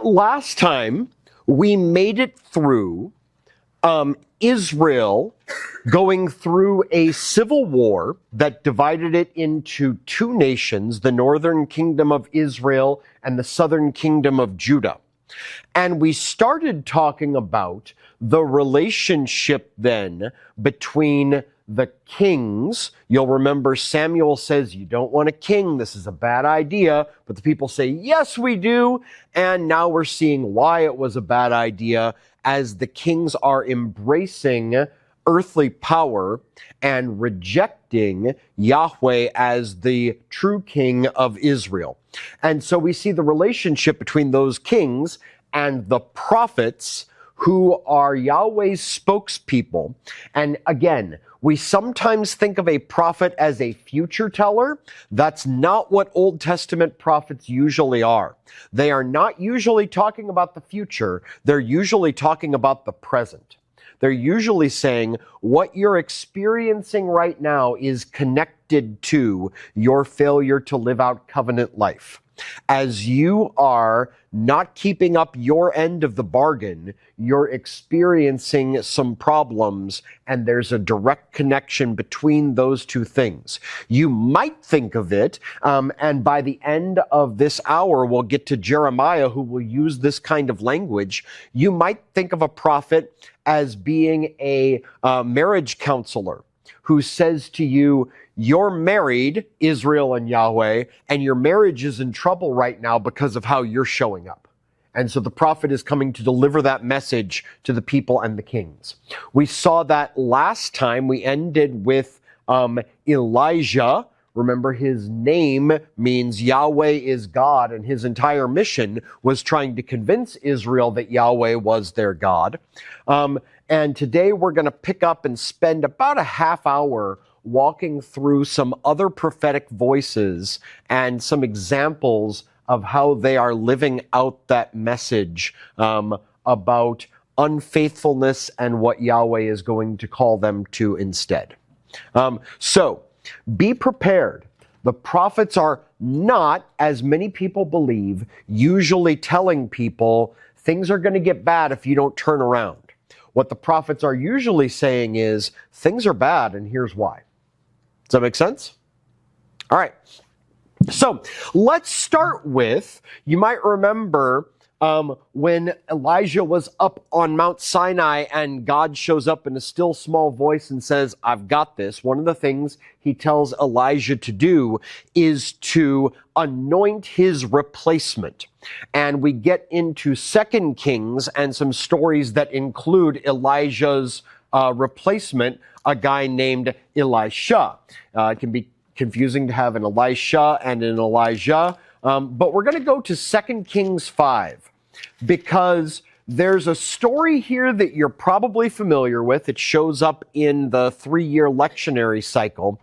Last time, we made it through Israel going through a civil war that divided it into two nations, the northern kingdom of Israel and the southern kingdom of Judah. And we started talking about the relationship then between the kings. You'll remember Samuel says, you don't want a king, this is a bad idea. But the people say, yes, we do. And now we're seeing why it was a bad idea as the kings are embracing earthly power and rejecting Yahweh as the true king of Israel. And so we see the relationship between those kings and the prophets who are Yahweh's spokespeople. And again, we sometimes think of a prophet as a future teller. That's not what Old Testament prophets usually are. They are not usually talking about the future. They're usually talking about the present. They're usually saying what you're experiencing right now is connected to your failure to live out covenant life. As you are not keeping up your end of the bargain, you're experiencing some problems, and there's a direct connection between those two things. You might think of it, and by the end of this hour, we'll get to Jeremiah, who will use this kind of language. You might think of a prophet as being a marriage counselor who says to you, you're married, Israel and Yahweh, and your marriage is in trouble right now because of how you're showing up. And so the prophet is coming to deliver that message to the people and the kings. We saw that last time. We ended with Elijah. Remember, his name means Yahweh is God, and his entire mission was trying to convince Israel that Yahweh was their God. And today we're going to pick up and spend about a half hour walking through some other prophetic voices and some examples of how they are living out that message about unfaithfulness and what Yahweh is going to call them to instead. So be prepared. The prophets are not, as many people believe, usually telling people things are going to get bad if you don't turn around. What the prophets are usually saying is things are bad, and here's why. Does that make sense? All right. So let's start with, you might remember when Elijah was up on Mount Sinai and God shows up in a still small voice and says, I've got this. One of the things he tells Elijah to do is to anoint his replacement. And we get into 2 Kings and some stories that include Elijah's replacement, a guy named Elisha. It can be confusing to have an Elisha and an Elijah, but we're going to go to 2 Kings 5 because there's a story here that you're probably familiar with. It shows up in the 3-year lectionary cycle,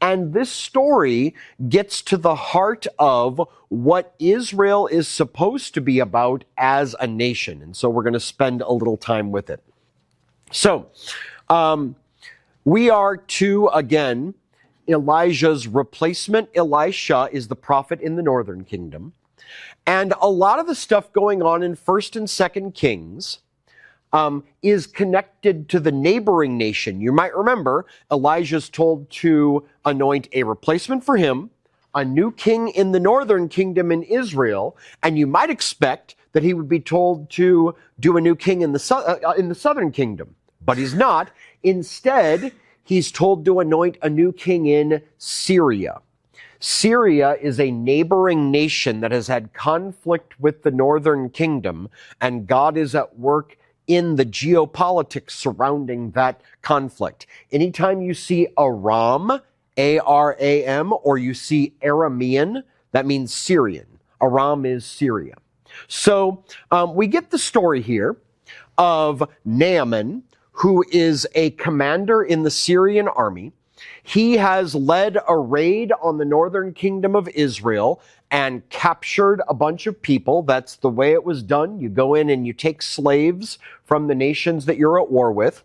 and this story gets to the heart of what Israel is supposed to be about as a nation, and so we're going to spend a little time with it. So, we are to, again, Elijah's replacement. Elisha is the prophet in the northern kingdom. And a lot of the stuff going on in 1st and 2nd Kings is connected to the neighboring nation. You might remember Elijah's told to anoint a replacement for him, a new king in the northern kingdom in Israel, and you might expect that he would be told to do a new king in the southern kingdom. But he's not. Instead, he's told to anoint a new king in Syria. Syria is a neighboring nation that has had conflict with the northern kingdom, and God is at work in the geopolitics surrounding that conflict. Anytime you see Aram, A-R-A-M, or you see Aramean, that means Syrian. Aram is Syria. So we get the story here of Naaman, who is a commander in the Syrian army. He has led a raid on the northern kingdom of Israel and captured a bunch of people. That's the way it was done. You go in and you take slaves from the nations that you're at war with.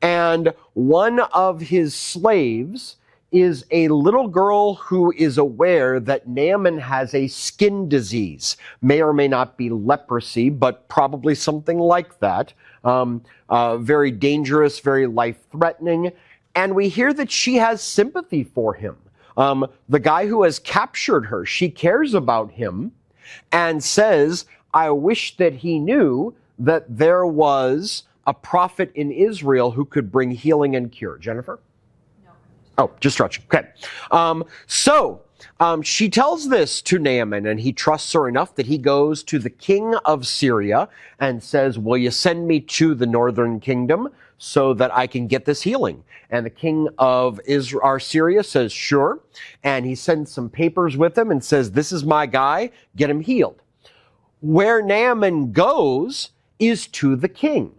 And one of his slaves is a little girl who is aware that Naaman has a skin disease. May or may not be leprosy, but probably something like that. Very dangerous, very life-threatening. And we hear that she has sympathy for him. The guy who has captured her, she cares about him and says, I wish that he knew that there was a prophet in Israel who could bring healing and cure. Jennifer? Oh, just stretching. Okay. She tells this to Naaman, and he trusts her enough that he goes to the king of Syria and says, will you send me to the northern kingdom so that I can get this healing? And the king of Syria says, sure. And he sends some papers with him and says, this is my guy, get him healed. Where Naaman goes is to the king.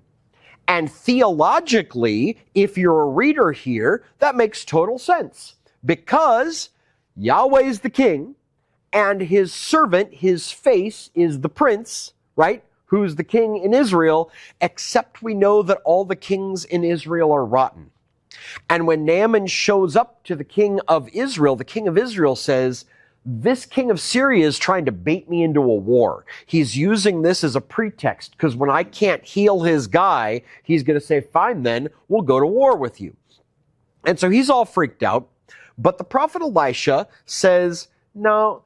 And theologically, if you're a reader here, that makes total sense. Because Yahweh's the king, and his servant, his face, is the prince, right? Who's the king in Israel, except we know that all the kings in Israel are rotten. And when Naaman shows up to the king of Israel says, this king of Syria is trying to bait me into a war. He's using this as a pretext, because when I can't heal his guy, he's going to say, fine then, we'll go to war with you. And so he's all freaked out. But the prophet Elisha says, no,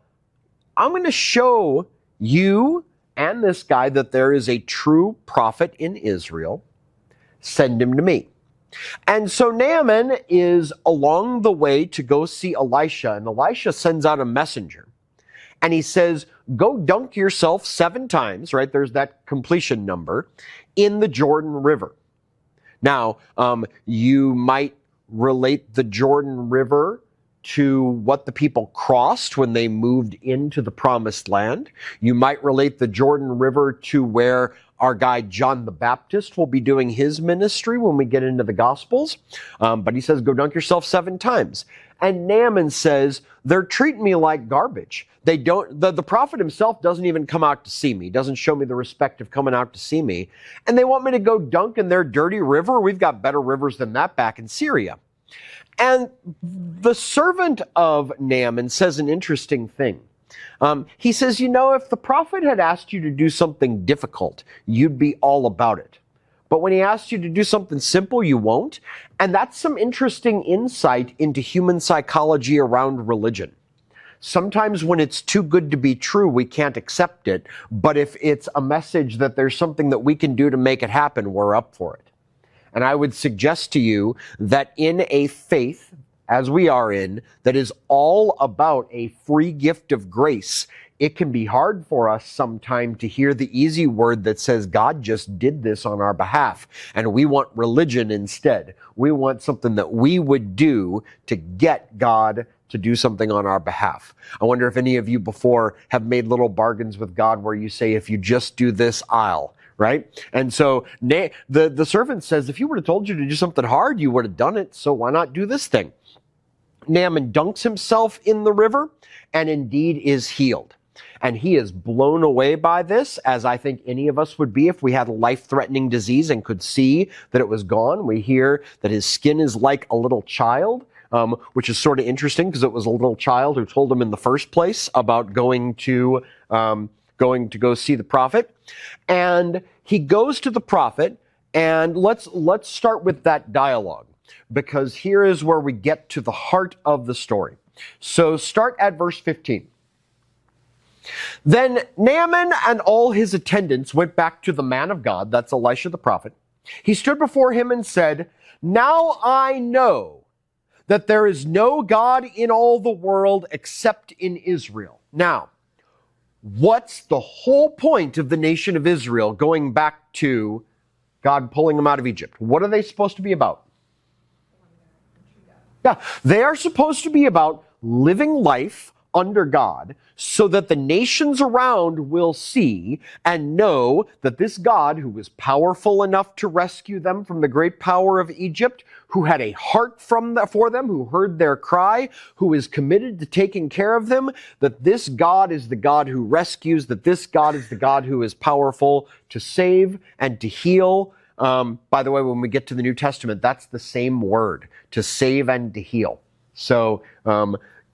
I'm going to show you and this guy that there is a true prophet in Israel. Send him to me. And so Naaman is along the way to go see Elisha, and Elisha sends out a messenger. And he says, go dunk yourself 7 times, right? There's that completion number, in the Jordan River. Now, you might relate the Jordan River to what the people crossed when they moved into the Promised Land. You might relate the Jordan River to where our guy John the Baptist will be doing his ministry when we get into the Gospels. But he says, go dunk yourself 7 times. And Naaman says, they're treating me like garbage. They don't, the prophet himself doesn't even come out to see me. He doesn't show me the respect of coming out to see me. And they want me to go dunk in their dirty river. We've got better rivers than that back in Syria. And the servant of Naaman says an interesting thing. He says, if the prophet had asked you to do something difficult, you'd be all about it. But when he asks you to do something simple, you won't. And that's some interesting insight into human psychology around religion. Sometimes when it's too good to be true, we can't accept it. But if it's a message that there's something that we can do to make it happen, we're up for it. And I would suggest to you that in a faith, as we are in, that is all about a free gift of grace, it can be hard for us sometime to hear the easy word that says God just did this on our behalf, and we want religion instead. We want something that we would do to get God to do something on our behalf. I wonder if any of you before have made little bargains with God where you say, if you just do this, I'll. Right? And so the servant says, if you would have told you to do something hard, you would have done it. So why not do this thing? Naaman dunks himself in the river and indeed is healed. And he is blown away by this, as I think any of us would be if we had a life-threatening disease and could see that it was gone. We hear that his skin is like a little child, which is sort of interesting because it was a little child who told him in the first place about going to go see the prophet. And he goes to the prophet, and let's start with that dialogue, because here is where we get to the heart of the story. So start at verse 15. Then Naaman and all his attendants went back to the man of God, that's Elisha the prophet. He stood before him and said, now I know that there is no God in all the world except in Israel. Now, what's the whole point of the nation of Israel going back to God pulling them out of Egypt? What are they supposed to be about? Yeah, they are supposed to be about living life under God so that the nations around will see and know that this God, who was powerful enough to rescue them from the great power of Egypt, who had a heart for them, who heard their cry, who is committed to taking care of them, that this God is the God who rescues, that this God is the God who is powerful to save and to heal. By the way, when we get to the New Testament, that's the same word, to save and to heal. So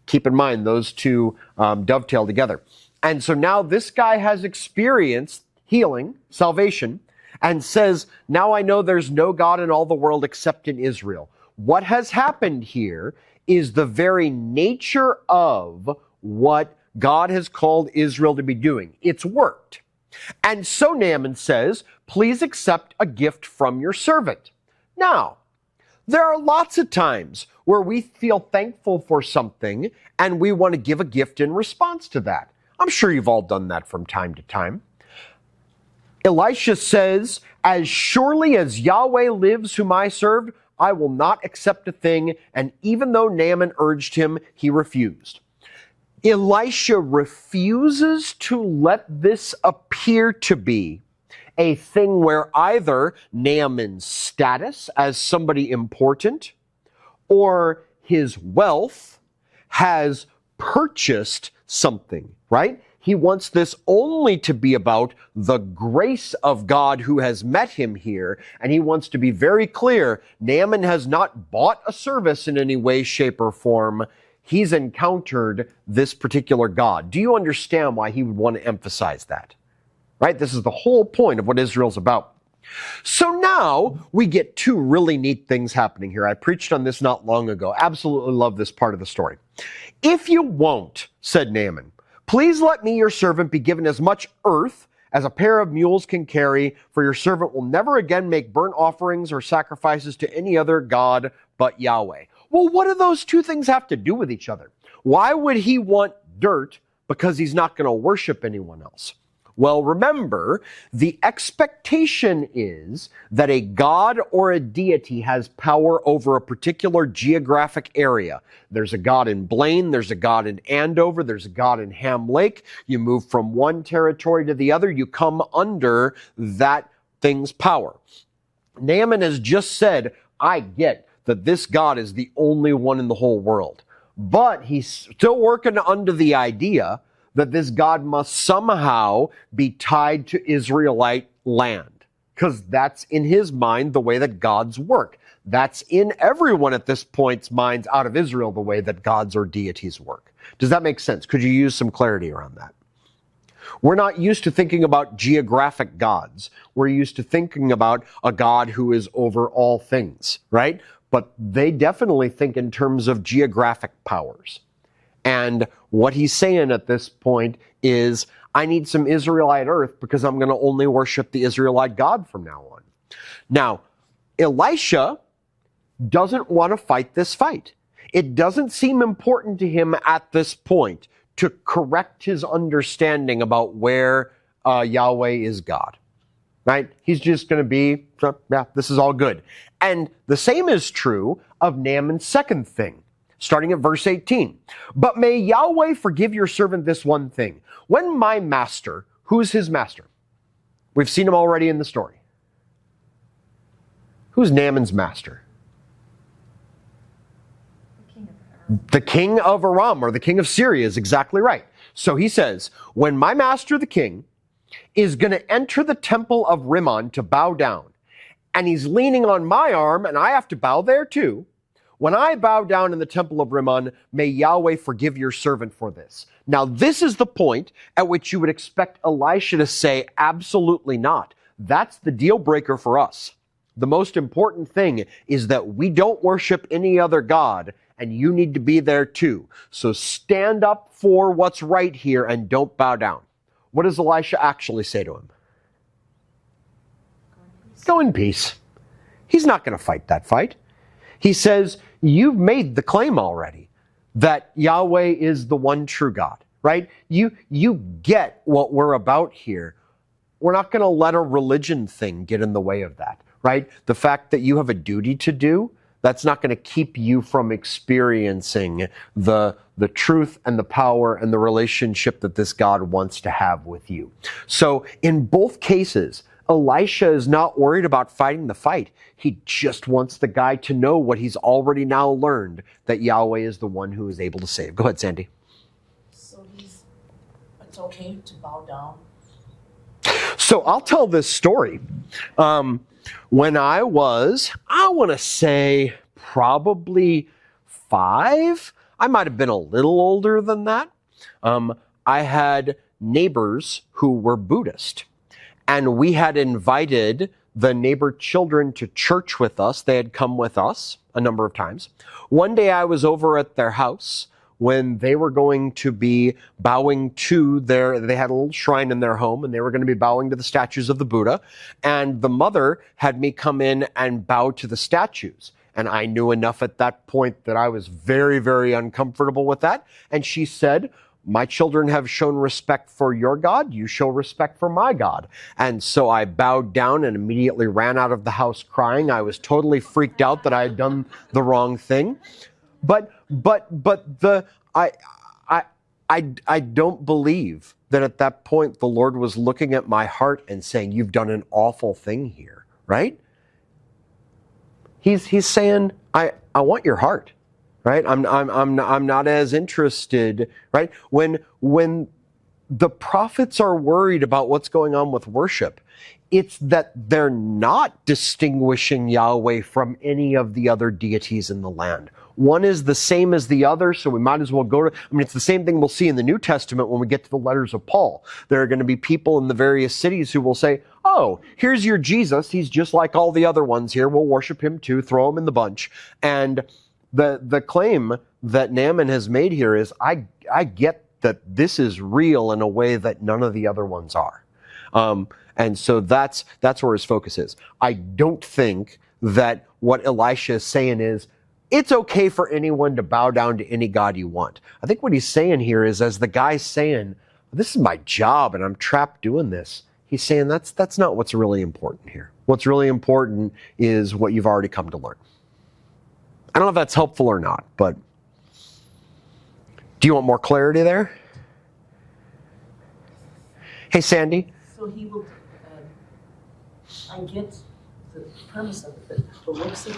keep in mind, those two dovetail together. And so now this guy has experienced healing, salvation, and says, now I know there's no God in all the world except in Israel. What has happened here is the very nature of what God has called Israel to be doing. It's worked. And so Naaman says, please accept a gift from your servant. Now, there are lots of times where we feel thankful for something and we want to give a gift in response to that. I'm sure you've all done that from time to time. Elisha says, as surely as Yahweh lives whom I served, I will not accept a thing. And even though Naaman urged him, he refused. Elisha refuses to let this appear to be a thing where either Naaman's status as somebody important or his wealth has purchased something, right? He wants this only to be about the grace of God who has met him here, and he wants to be very clear, Naaman has not bought a service in any way, shape, or form. He's encountered this particular God. Do you understand why he would want to emphasize that? Right? This is the whole point of what Israel's about. So now we get two really neat things happening here. I preached on this not long ago. Absolutely love this part of the story. If you won't, said Naaman, please let me, your servant, be given as much earth as a pair of mules can carry, for your servant will never again make burnt offerings or sacrifices to any other god but Yahweh. Well, what do those two things have to do with each other? Why would he want dirt? Because he's not going to worship anyone else. Well, remember, the expectation is that a god or a deity has power over a particular geographic area. There's a god in Blaine, there's a god in Andover, there's a god in Ham Lake. You move from one territory to the other, you come under that thing's power. Naaman has just said, I get that this God is the only one in the whole world. But he's still working under the idea that this God must somehow be tied to Israelite land. Because that's in his mind the way that gods work. That's in everyone at this point's minds out of Israel the way that gods or deities work. Does that make sense? Could you use some clarity around that? We're not used to thinking about geographic gods. We're used to thinking about a God who is over all things, right? But they definitely think in terms of geographic powers. And what he's saying at this point is, I need some Israelite earth because I'm going to only worship the Israelite God from now on. Now, Elisha doesn't want to fight this fight. It doesn't seem important to him at this point to correct his understanding about where Yahweh is God. Right? He's just going to be, yeah, this is all good. And the same is true of Naaman's second thing, starting at verse 18. But may Yahweh forgive your servant this one thing. When my master, who's his master? We've seen him already in the story. Who's Naaman's master? The king of Aram, or the king of Syria, is exactly right. So he says, when my master, the king, is going to enter the temple of Rimmon to bow down, and he's leaning on my arm, and I have to bow there too. When I bow down in the temple of Rimmon, may Yahweh forgive your servant for this. Now, this is the point at which you would expect Elisha to say, absolutely not. That's the deal breaker for us. The most important thing is that we don't worship any other God, and you need to be there too. So stand up for what's right here and don't bow down. What does Elisha actually say to him? Go in peace. He's not going to fight that fight. He says, you've made the claim already that Yahweh is the one true God, right? You get what we're about here. We're not going to let a religion thing get in the way of that, right? The fact that you have a duty to do, that's not going to keep you from experiencing the truth and the power and the relationship that this God wants to have with you. So in both cases, Elisha is not worried about fighting the fight. He just wants the guy to know what he's already now learned, that Yahweh is the one who is able to save. Go ahead, Sandy. So it's okay to bow down? So I'll tell this story. When I was, I want to say, probably 5. I might have been a little older than that. I had neighbors who were Buddhist, and we had invited the neighbor children to church with us. They had come with us a number of times. One day I was over at their house when they were going to be bowing to they had a little shrine in their home, and they were going to be bowing to the statues of the Buddha. And the mother had me come in and bow to the statues. And I knew enough at that point that I was very, very uncomfortable with that. And she said, my children have shown respect for your God. You show respect for my God. And so I bowed down and immediately ran out of the house crying. I was totally freaked out that I had done the wrong thing. But I don't believe that at that point the Lord was looking at my heart and saying, you've done an awful thing here, right? He's saying, I want your heart, right? I'm not as interested, right? When the prophets are worried about what's going on with worship, it's that they're not distinguishing Yahweh from any of the other deities in the land. One is the same as the other, so we might as well go to, it's the same thing we'll see in the New Testament when we get to the letters of Paul. There are going to be people in the various cities who will say, oh, here's your Jesus. He's just like all the other ones here. We'll worship him too, throw him in the bunch. And the claim that Naaman has made here is, I get that this is real in a way that none of the other ones are. And so that's where his focus is. I don't think that what Elisha is saying is, it's okay for anyone to bow down to any god you want. I think what he's saying here is, as the guy's saying, this is my job and I'm trapped doing this, he's saying that's not what's really important here. What's really important is what you've already come to learn. I don't know if that's helpful or not, but do you want more clarity there? Hey, Sandy. So he will, I get the premise of it, but looks at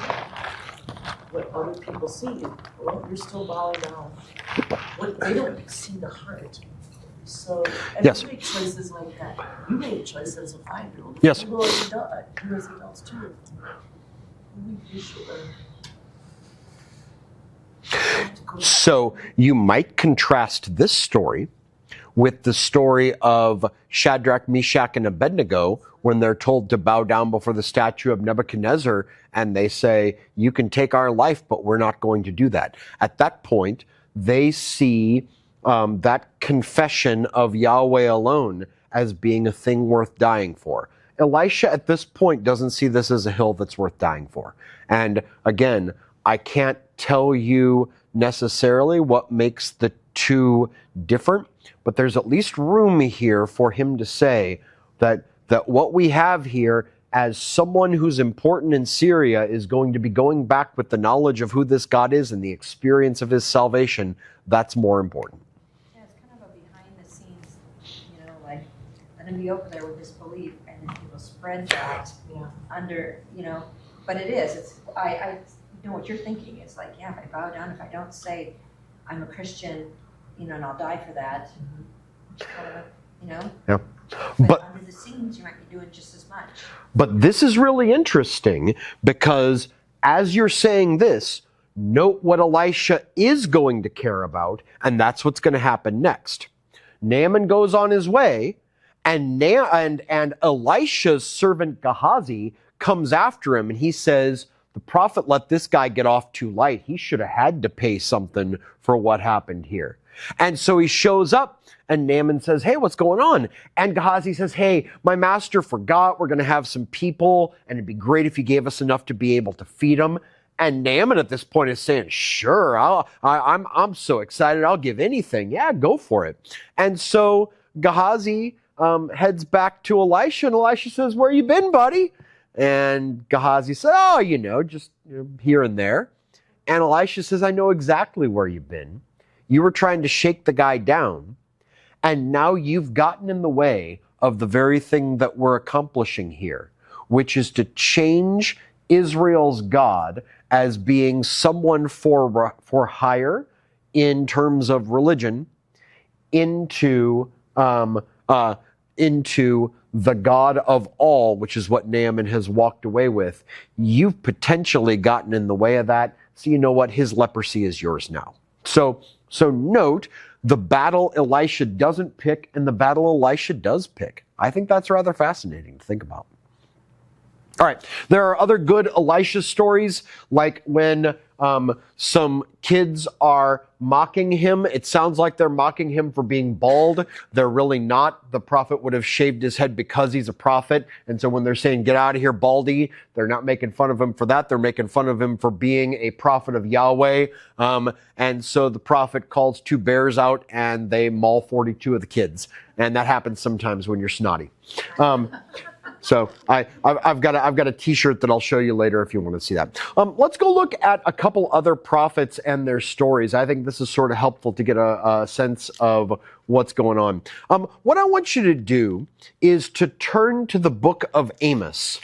what other people see. Well, you're still bowing down. They don't see the heart. So, and yes. You make choices like that. You made choices as a 5-year-old. Yes. You as adults too. You should So you might contrast this story with the story of Shadrach, Meshach, and Abednego when they're told to bow down before the statue of Nebuchadnezzar, and they say, you can take our life, but we're not going to do that. At that point, they see that confession of Yahweh alone as being a thing worth dying for. Elisha at this point doesn't see this as a hill that's worth dying for. And again, I can't tell you necessarily what makes the two different, but there's at least room here for him to say that what we have here as someone who's important in Syria is going to be going back with the knowledge of who this God is and the experience of his salvation. That's more important. Yeah, it's kind of a behind the scenes, like, let him be over there with this belief, and then he will spread that under, but it is, it's, I know what you're thinking. It's like, yeah, if I bow down, if I don't say I'm a Christian, and I'll die for that, it's kind of a, Yeah. But under the scenes, you might be doing just as much. But this is really interesting because as you're saying this, note what Elisha is going to care about, and that's what's going to happen next. Naaman goes on his way, and Elisha's servant Gehazi comes after him, and he says, the prophet let this guy get off too light. He should have had to pay something for what happened here. And so he shows up, and Naaman says, hey, what's going on? And Gehazi says, hey, my master forgot. We're going to have some people, and it'd be great if you gave us enough to be able to feed them. And Naaman at this point is saying, sure, I'm so excited. I'll give anything. Yeah, go for it. And so Gehazi heads back to Elisha, and Elisha says, where you been, buddy? And Gehazi said, just here and there. And Elisha says, I know exactly where you've been. You were trying to shake the guy down, and now you've gotten in the way of the very thing that we're accomplishing here, which is to change Israel's God as being someone for hire in terms of religion into the God of all, which is what Naaman has walked away with, you've potentially gotten in the way of that. So you know what? His leprosy is yours now. So note the battle Elisha doesn't pick and the battle Elisha does pick. I think that's rather fascinating to think about. All right, there are other good Elisha stories, like when some kids are mocking him. It sounds like they're mocking him for being bald. They're really not. The prophet would have shaved his head because he's a prophet. And so when they're saying, get out of here, baldy, they're not making fun of him for that. They're making fun of him for being a prophet of Yahweh. And so the prophet calls 2 bears out and they maul 42 of the kids. And that happens sometimes when you're snotty. So I've got a T-shirt that I'll show you later if you want to see that. Let's go look at a couple other prophets and their stories. I think this is sort of helpful to get a sense of what's going on. What I want you to do is to turn to the book of Amos.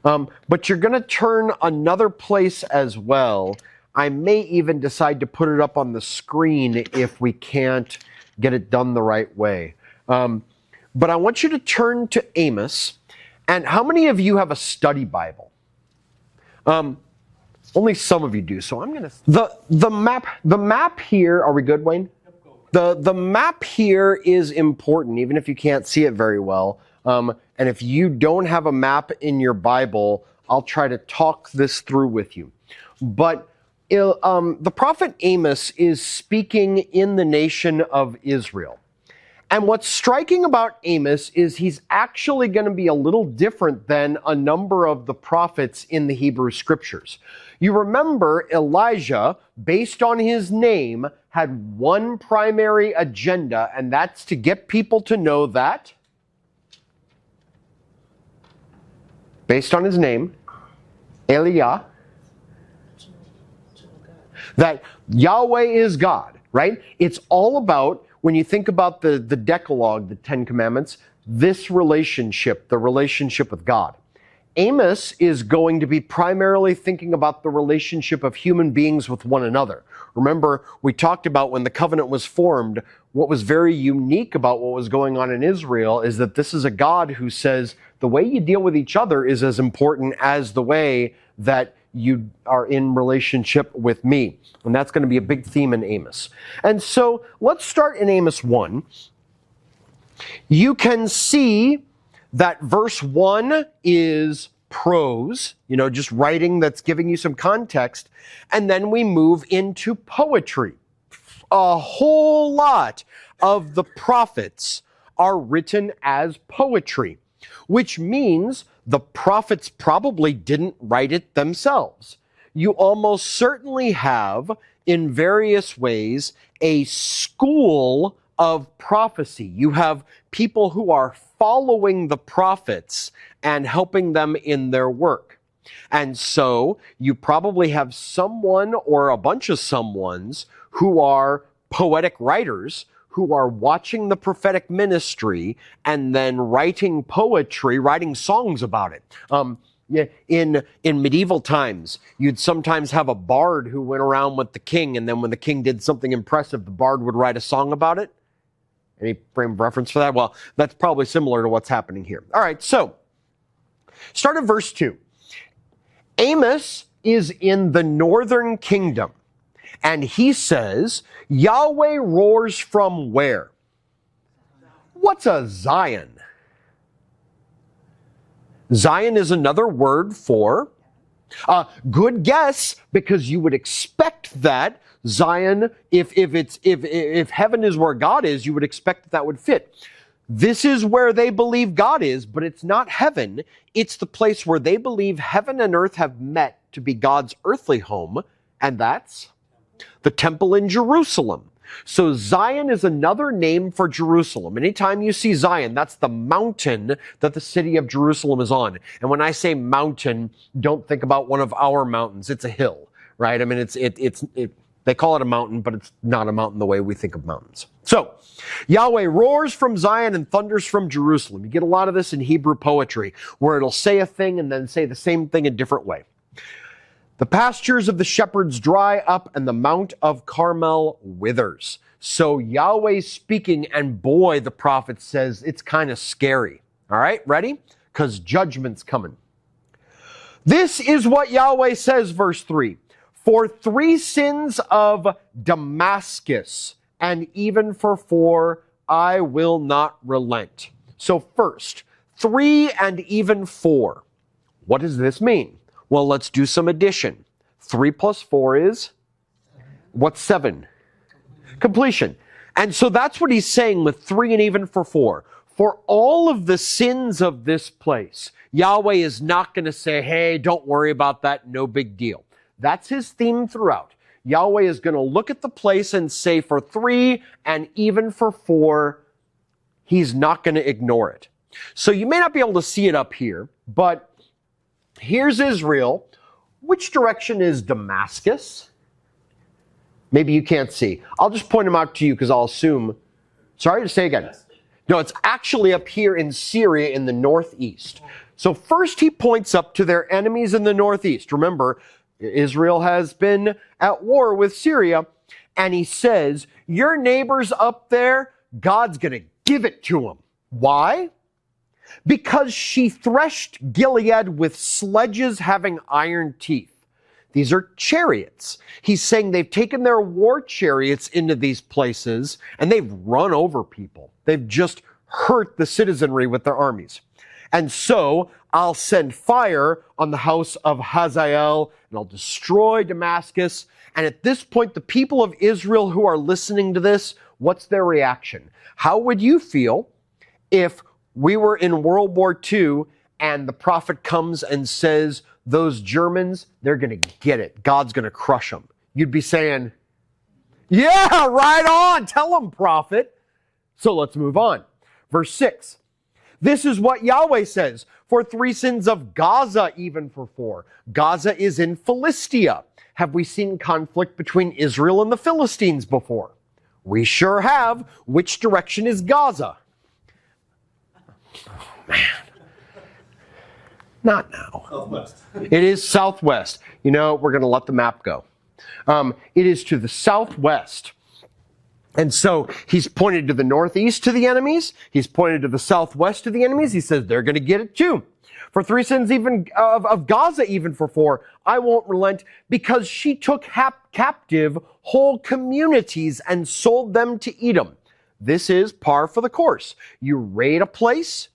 But you're going to turn another place as well. I may even decide to put it up on the screen if we can't get it done the right way. But I want you to turn to Amos. And how many of you have a study Bible? Only some of you do. So I'm gonna the map here. Are we good, Wayne? The map here is important, even if you can't see it very well. And if you don't have a map in your Bible, I'll try to talk this through with you. But the prophet Amos is speaking in the nation of Israel. And what's striking about Amos is he's actually going to be a little different than a number of the prophets in the Hebrew scriptures. You remember Elijah, based on his name, had one primary agenda, and that's to get people to know that, based on his name, Eliah, that Yahweh is God, right? It's all about, when you think about the Decalogue, the 10 Commandments, this relationship, the relationship with God. Amos is going to be primarily thinking about the relationship of human beings with one another. Remember, we talked about when the covenant was formed, what was very unique about what was going on in Israel is that this is a God who says the way you deal with each other is as important as the way that you are in relationship with me. And that's going to be a big theme in Amos. And so let's start in Amos 1. You can see that verse 1 is prose, just writing that's giving you some context. And then we move into poetry. A whole lot of the prophets are written as poetry, which means the prophets probably didn't write it themselves. You almost certainly have, in various ways, a school of prophecy. You have people who are following the prophets and helping them in their work. And so you probably have someone or a bunch of someones who are poetic writers who are watching the prophetic ministry and then writing poetry, writing songs about it. In medieval times, you'd sometimes have a bard who went around with the king, and then when the king did something impressive, the bard would write a song about it. Any frame of reference for that? Well, that's probably similar to what's happening here. All right, so start at verse 2. Amos is in the northern kingdom, and he says, Yahweh roars from where? What's a Zion? Zion is another word for good guess, because you would expect that Zion, if heaven is where God is, you would expect that would fit. This is where they believe God is, but it's not heaven. It's the place where they believe heaven and earth have met to be God's earthly home, and that's the temple in Jerusalem. So Zion is another name for Jerusalem. Anytime you see Zion, that's the mountain that the city of Jerusalem is on. And when I say mountain, don't think about one of our mountains. It's a hill, right? I mean, they call it a mountain, but it's not a mountain the way we think of mountains. So Yahweh roars from Zion and thunders from Jerusalem. You get a lot of this in Hebrew poetry, where it'll say a thing and then say the same thing a different way. The pastures of the shepherds dry up, and the Mount of Carmel withers. So Yahweh's speaking, and boy, the prophet says it's kind of scary. All right, ready? Because judgment's coming. This is what Yahweh says, verse 3. For 3 sins of Damascus, and even for 4, I will not relent. So first, 3 and even 4. What does this mean? Well, let's do some addition. 3 plus 4 is, what's 7? Completion. And so that's what he's saying with 3 and even for 4. For all of the sins of this place, Yahweh is not going to say, hey, don't worry about that, no big deal. That's his theme throughout. Yahweh is going to look at the place and say for 3 and even for 4, he's not going to ignore it. So you may not be able to see it up here, but here's Israel. Which direction is Damascus? Maybe you can't see. I'll just point them out to you because I'll assume. Sorry to say again. No, it's actually up here in Syria in the northeast. So first he points up to their enemies in the northeast. Remember, Israel has been at war with Syria. And he says, your neighbors up there, God's going to give it to them. Why? Because she threshed Gilead with sledges having iron teeth. These are chariots. He's saying they've taken their war chariots into these places and they've run over people. They've just hurt the citizenry with their armies. And so I'll send fire on the house of Hazael and I'll destroy Damascus. And at this point, the people of Israel who are listening to this, what's their reaction? How would you feel if we were in World War II and the prophet comes and says, those Germans, they're going to get it. God's going to crush them. You'd be saying, yeah, right on. Tell them, prophet. So let's move on. Verse 6. This is what Yahweh says. For 3 sins of Gaza, even for 4. Gaza is in Philistia. Have we seen conflict between Israel and the Philistines before? We sure have. Which direction is Gaza? Oh, man. Not now. Southwest. It is southwest. You know, we're going to let the map go. It is to the southwest. And so he's pointed to the northeast to the enemies. He's pointed to the southwest to the enemies. He says they're going to get it too. For 3 sins even of Gaza, even for 4, I won't relent because she took captive whole communities and sold them to Edom. This is par for the course. You raid a place,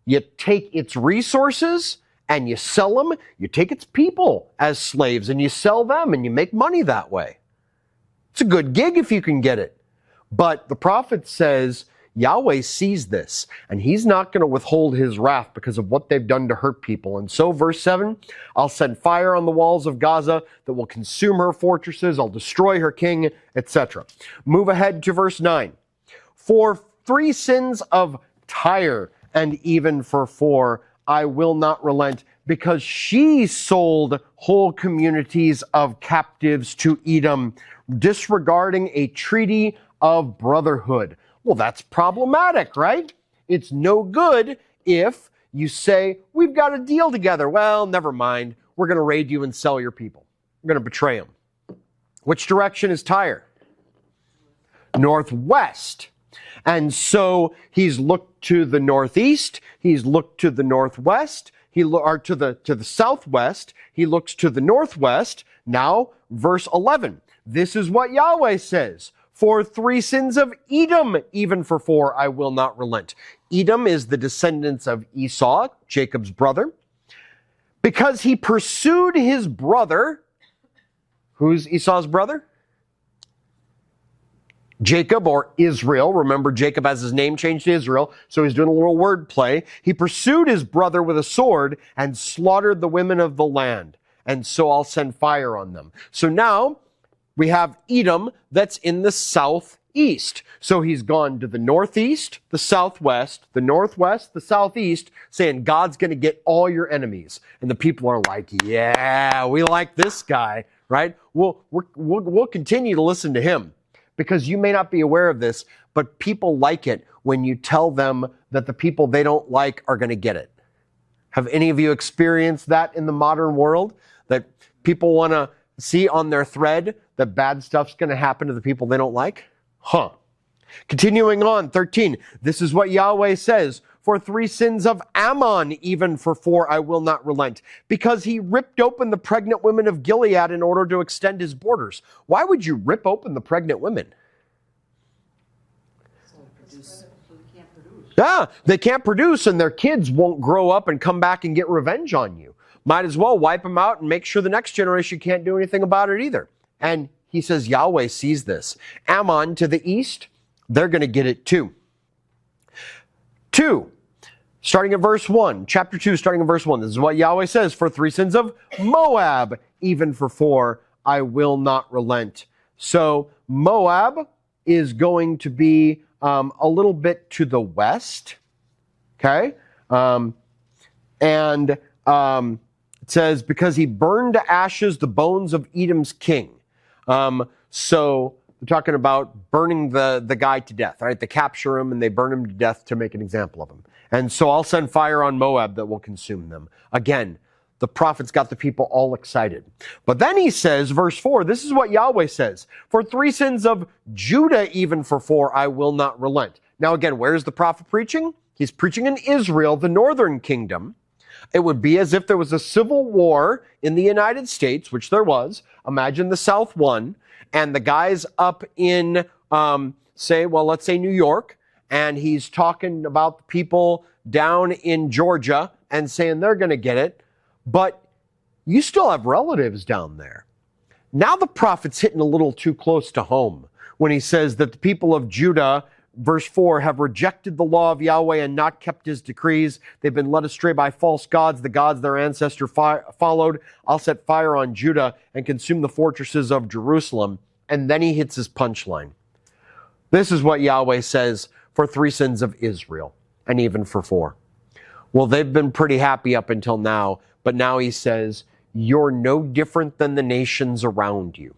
you take its resources, and you sell them. You take its people as slaves, and you sell them, and you make money that way. It's a good gig if you can get it. But the prophet says Yahweh sees this, and he's not going to withhold his wrath because of what they've done to hurt people. And so, verse 7, I'll send fire on the walls of Gaza that will consume her fortresses. I'll destroy her king, etc. Move ahead to verse 9. For 3 sins of Tyre, and even for 4, I will not relent, because she sold whole communities of captives to Edom, disregarding a treaty of brotherhood. Well, that's problematic, right? It's no good if you say, we've got a deal together. Well, never mind. We're going to raid you and sell your people. We're going to betray them. Which direction is Tyre? Northwest. And so he's looked to the northeast, he's looked to the northwest, to the southwest, he looks to the northwest. Now, verse 11. This is what Yahweh says. For 3 sins of Edom, even for 4, I will not relent. Edom is the descendants of Esau, Jacob's brother. Because he pursued his brother. Who's Esau's brother? Jacob, or Israel. Remember, Jacob has his name changed to Israel, so he's doing a little word play. He pursued his brother with a sword and slaughtered the women of the land. And so I'll send fire on them. So now we have Edom that's in the southeast. So he's gone to the northeast, the southwest, the northwest, the southeast, saying God's going to get all your enemies. And the people are like, yeah, we like this guy, right? We'll continue to listen to him. Because you may not be aware of this, but people like it when you tell them that the people they don't like are going to get it. Have any of you experienced that in the modern world? That people want to see on their thread that bad stuff's going to happen to the people they don't like? Continuing on, 13. This is what Yahweh says. for 3 sins of Ammon, even for 4 I will not relent, because he ripped open the pregnant women of Gilead in order to extend his borders. Why would you rip open the pregnant women? Yeah, they can't produce, and their kids won't grow up and come back and get revenge on you. Might as well wipe them out and make sure the next generation can't do anything about it either. And he says Yahweh sees this. Ammon to the east, they're going to get it too. 2, starting at verse 1, chapter 2, starting at verse 1. This is what Yahweh says, for 3 sins of Moab, even for 4 I will not relent. So Moab is going to be a little bit to the west, okay? It says, because he burned to ashes the bones of Edom's king. So we're talking about burning the guy to death, right? They capture him and they burn him to death to make an example of him. And so I'll send fire on Moab that will consume them. Again, the prophet's got the people all excited. But then he says, verse 4, this is what Yahweh says, for 3 sins of Judah, even for 4, I will not relent. Now again, where is the prophet preaching? He's preaching in Israel, the northern kingdom. It would be as if there was a civil war in the United States, which there was. Imagine the South won, and the guy's up in, let's say New York, and he's talking about the people down in Georgia and saying they're going to get it. But you still have relatives down there. Now the prophet's hitting a little too close to home when he says that the people of Judah, verse 4, have rejected the law of Yahweh and not kept his decrees. They've been led astray by false gods, the gods their ancestor followed. I'll set fire on Judah and consume the fortresses of Jerusalem. And then he hits his punchline. This is what Yahweh says for 3 sins of Israel, and even for 4. Well, they've been pretty happy up until now. But now he says, you're no different than the nations around you,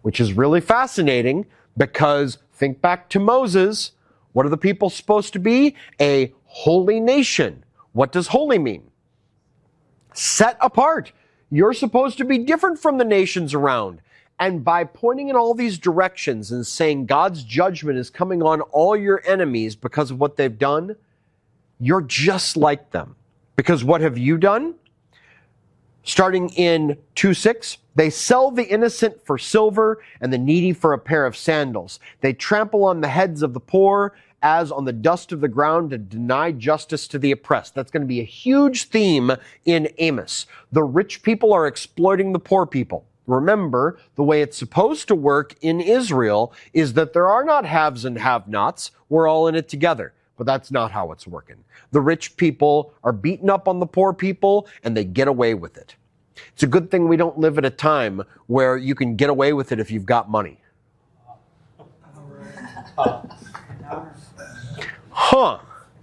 which is really fascinating because think back to Moses. What are the people supposed to be? A holy nation. What does holy mean? Set apart. You're supposed to be different from the nations around. And by pointing in all these directions and saying God's judgment is coming on all your enemies because of what they've done, you're just like them. Because what have you done? Starting in 2:6, they sell the innocent for silver and the needy for a pair of sandals. They trample on the heads of the poor as on the dust of the ground to deny justice to the oppressed. That's going to be a huge theme in Amos. The rich people are exploiting the poor people. Remember, the way it's supposed to work in Israel is that there are not haves and have-nots. We're all in it together. But that's not how it's working. The rich people are beating up on the poor people, and they get away with it. It's a good thing we don't live at a time where you can get away with it if you've got money.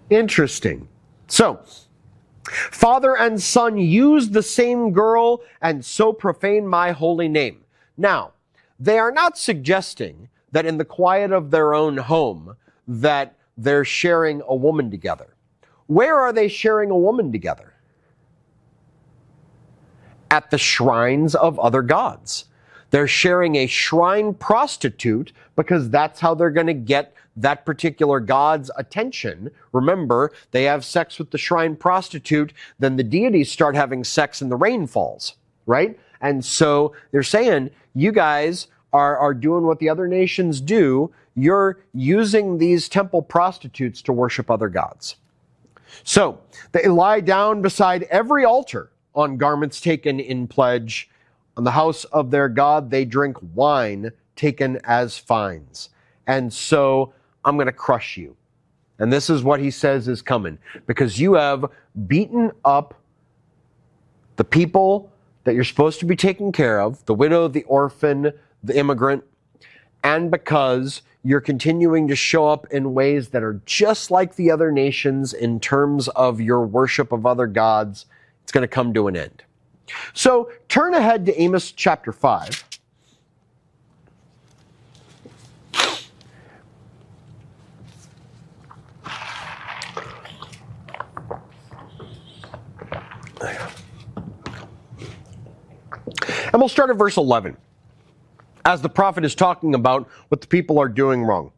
Interesting. So, father and son use the same girl and so profane my holy name. Now, they are not suggesting that in the quiet of their own home that they're sharing a woman together. Where are they sharing a woman together? At the shrines of other gods. They're sharing a shrine prostitute because that's how they're going to get that particular god's attention. Remember, they have sex with the shrine prostitute, then the deities start having sex and the rain falls, right? And so they're saying, you guys are doing what the other nations do. You're using these temple prostitutes to worship other gods. So they lie down beside every altar on garments taken in pledge. On the house of their God, they drink wine taken as fines. And so I'm going to crush you. And this is what he says is coming. Because you have beaten up the people that you're supposed to be taking care of, the widow, the orphan, the immigrant, and because you're continuing to show up in ways that are just like the other nations in terms of your worship of other gods, it's going to come to an end. So turn ahead to Amos chapter 5. And we'll start at verse 11. As the prophet is talking about what the people are doing wrong.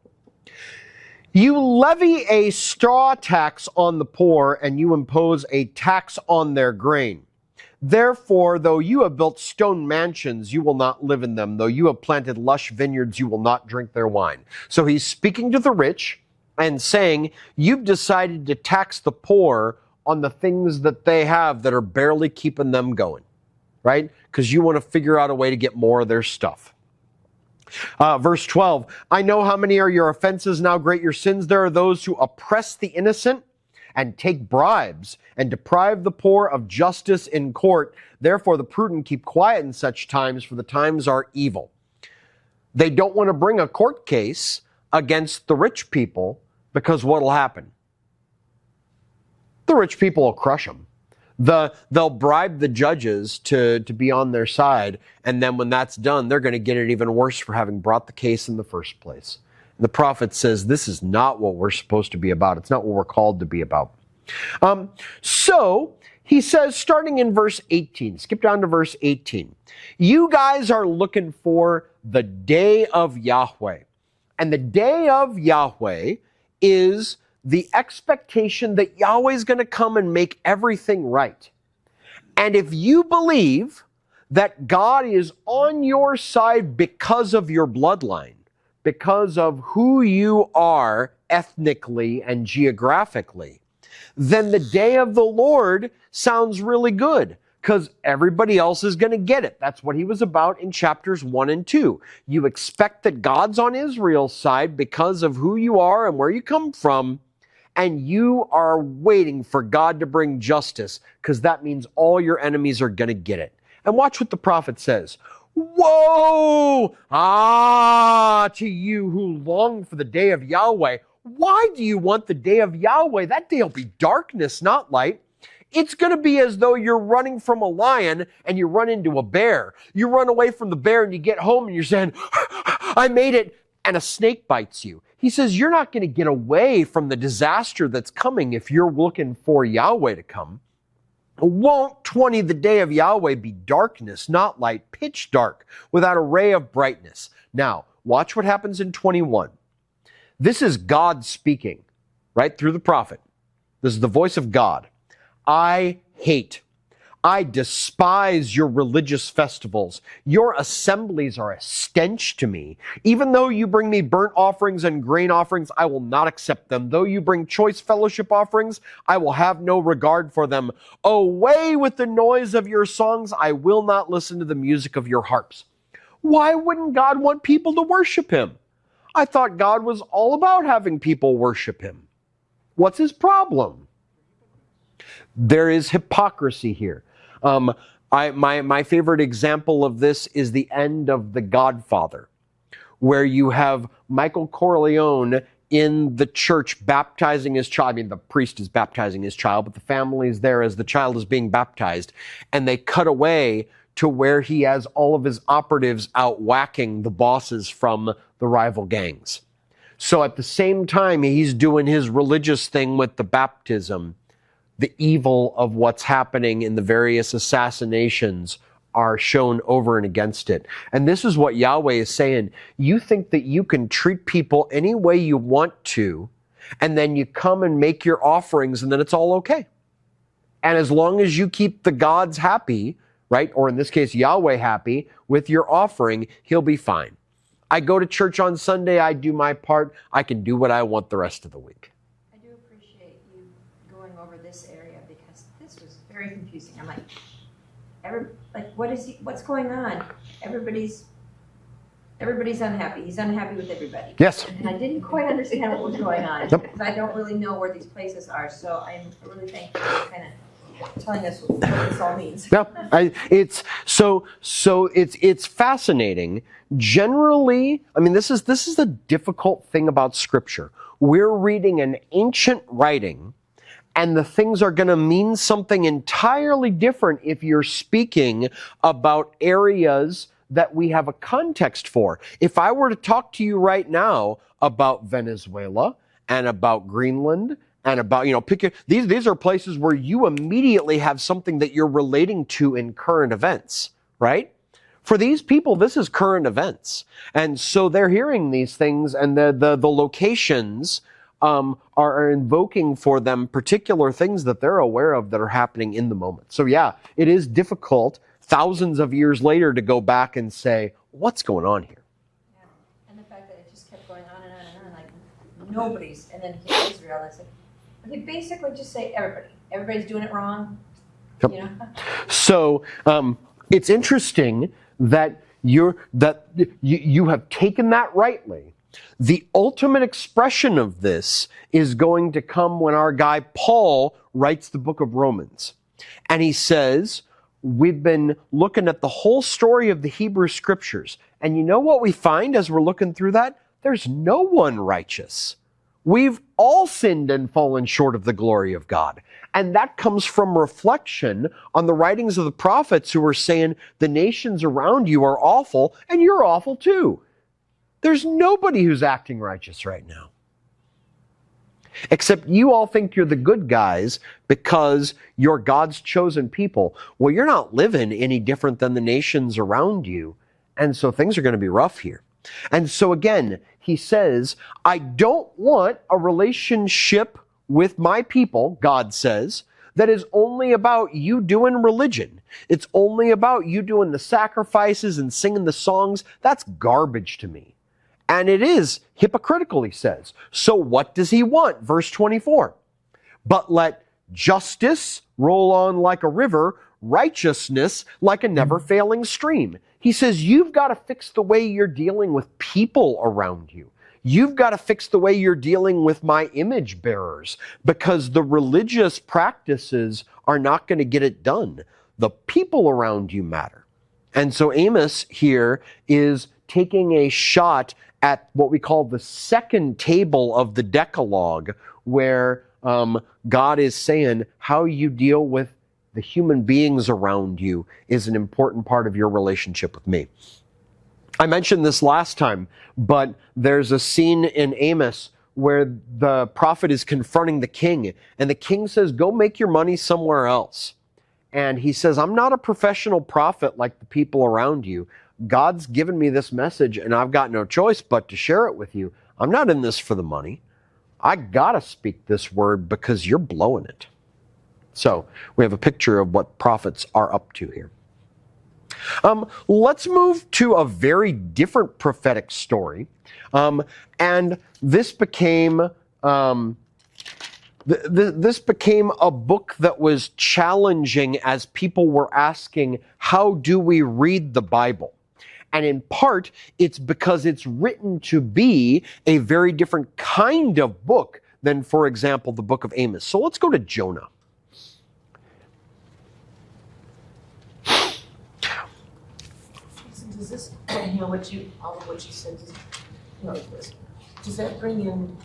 You levy a straw tax on the poor, and you impose a tax on their grain. Therefore, though you have built stone mansions, you will not live in them. Though you have planted lush vineyards, you will not drink their wine. So he's speaking to the rich and saying, you've decided to tax the poor on the things that they have that are barely keeping them going, right? Because you want to figure out a way to get more of their stuff. Verse 12, I know how many are your offenses, and how great your sins. There are those who oppress the innocent and take bribes and deprive the poor of justice in court. Therefore, the prudent keep quiet in such times, for the times are evil. They don't want to bring a court case against the rich people, because what will happen? The rich people will crush them. They'll bribe the judges to be on their side, and then when that's done, they're going to get it even worse for having brought the case in the first place. And the prophet says this is not what we're supposed to be about. It's not what we're called to be about. So he says, starting in verse 18, skip down to verse 18. You guys are looking for the day of Yahweh. And the day of Yahweh is the expectation that Yahweh is going to come and make everything right. And if you believe that God is on your side because of your bloodline, because of who you are ethnically and geographically, then the day of the Lord sounds really good, because everybody else is going to get it. That's what he was about in chapters 1 and 2. You expect that God's on Israel's side because of who you are and where you come from, and you are waiting for God to bring justice, because that means all your enemies are going to get it. And watch what the prophet says. Woe! To you who long for the day of Yahweh. Why do you want the day of Yahweh? That day will be darkness, not light. It's going to be as though you're running from a lion and you run into a bear. You run away from the bear and you get home and you're saying, I made it, and a snake bites you. He says you're not going to get away from the disaster that's coming if you're looking for Yahweh to come. Won't the day of Yahweh be darkness, not light, pitch dark, without a ray of brightness? Now, watch what happens in 21. This is God speaking, right, through the prophet. This is the voice of God. I despise your religious festivals. Your assemblies are a stench to me. Even though you bring me burnt offerings and grain offerings, I will not accept them. Though you bring choice fellowship offerings, I will have no regard for them. Away with the noise of your songs. I will not listen to the music of your harps. Why wouldn't God want people to worship him? I thought God was all about having people worship him. What's his problem? There is hypocrisy here. My favorite example of this is the end of The Godfather, where you have Michael Corleone in the church baptizing his child. I mean, the priest is baptizing his child, but the family is there as the child is being baptized. And they cut away to where he has all of his operatives out whacking the bosses from the rival gangs. So at the same time, he's doing his religious thing with the baptism. The evil of what's happening in the various assassinations are shown over and against it. And this is what Yahweh is saying. You think that you can treat people any way you want to, and then you come and make your offerings, and then it's all okay. And as long as you keep the gods happy, right, or in this case, Yahweh happy with your offering, he'll be fine. I go to church on Sunday, I do my part, I can do what I want the rest of the week. I do appreciate you going over this area, because this was very confusing. I'm like, what's going on? Everybody's unhappy. He's unhappy with everybody. Yes. And I didn't quite understand what was going on, because I don't really know where these places are. So I'm really thankful for kind of telling us what this all means. Yeah, it's fascinating. Generally, I mean, this is the difficult thing about Scripture. We're reading an ancient writing, and the things are going to mean something entirely different if you're speaking about areas that we have a context for. If I were to talk to you right now about Venezuela and about Greenland and about, these are places where you immediately have something that you're relating to in current events, right? For these people, this is current events. And so they're hearing these things, and the locations are invoking for them particular things that they're aware of that are happening in the moment. So yeah, it is difficult thousands of years later to go back and say, what's going on here? Yeah. And the fact that it just kept going on and on and on, like nobody's, and then here Israel, it's like, they basically just say everybody's doing it wrong, Yep. you know? So it's interesting that you have taken that rightly. The ultimate expression of this is going to come when our guy Paul writes the book of Romans. And he says, we've been looking at the whole story of the Hebrew scriptures. And you know what we find as we're looking through that? There's no one righteous. We've all sinned and fallen short of the glory of God. And that comes from reflection on the writings of the prophets who are saying the nations around you are awful and you're awful too. There's nobody who's acting righteous right now. Except you all think you're the good guys because you're God's chosen people. Well, you're not living any different than the nations around you. And so things are going to be rough here. And so again, he says, I don't want a relationship with my people, God says, that is only about you doing religion. It's only about you doing the sacrifices and singing the songs. That's garbage to me. And it is hypocritical, he says. So what does he want? Verse 24. But let justice roll on like a river, righteousness like a never-failing stream. He says, you've got to fix the way you're dealing with people around you. You've got to fix the way you're dealing with my image bearers, because the religious practices are not going to get it done. The people around you matter. And so Amos here is taking a shot at what we call the second table of the Decalogue, where God is saying how you deal with the human beings around you is an important part of your relationship with me. I mentioned this last time, but there's a scene in Amos where the prophet is confronting the king, and the king says, go make your money somewhere else. And he says, I'm not a professional prophet like the people around you. God's given me this message, and I've got no choice but to share it with you. I'm not in this for the money. I gotta speak this word because you're blowing it. So we have a picture of what prophets are up to here. Let's move to a very different prophetic story. And this became this became a book that was challenging as people were asking, how do we read the Bible? And in part, it's because it's written to be a very different kind of book than, for example, the book of Amos. So let's go to Jonah. Does this, you know, all of what you said, does that bring in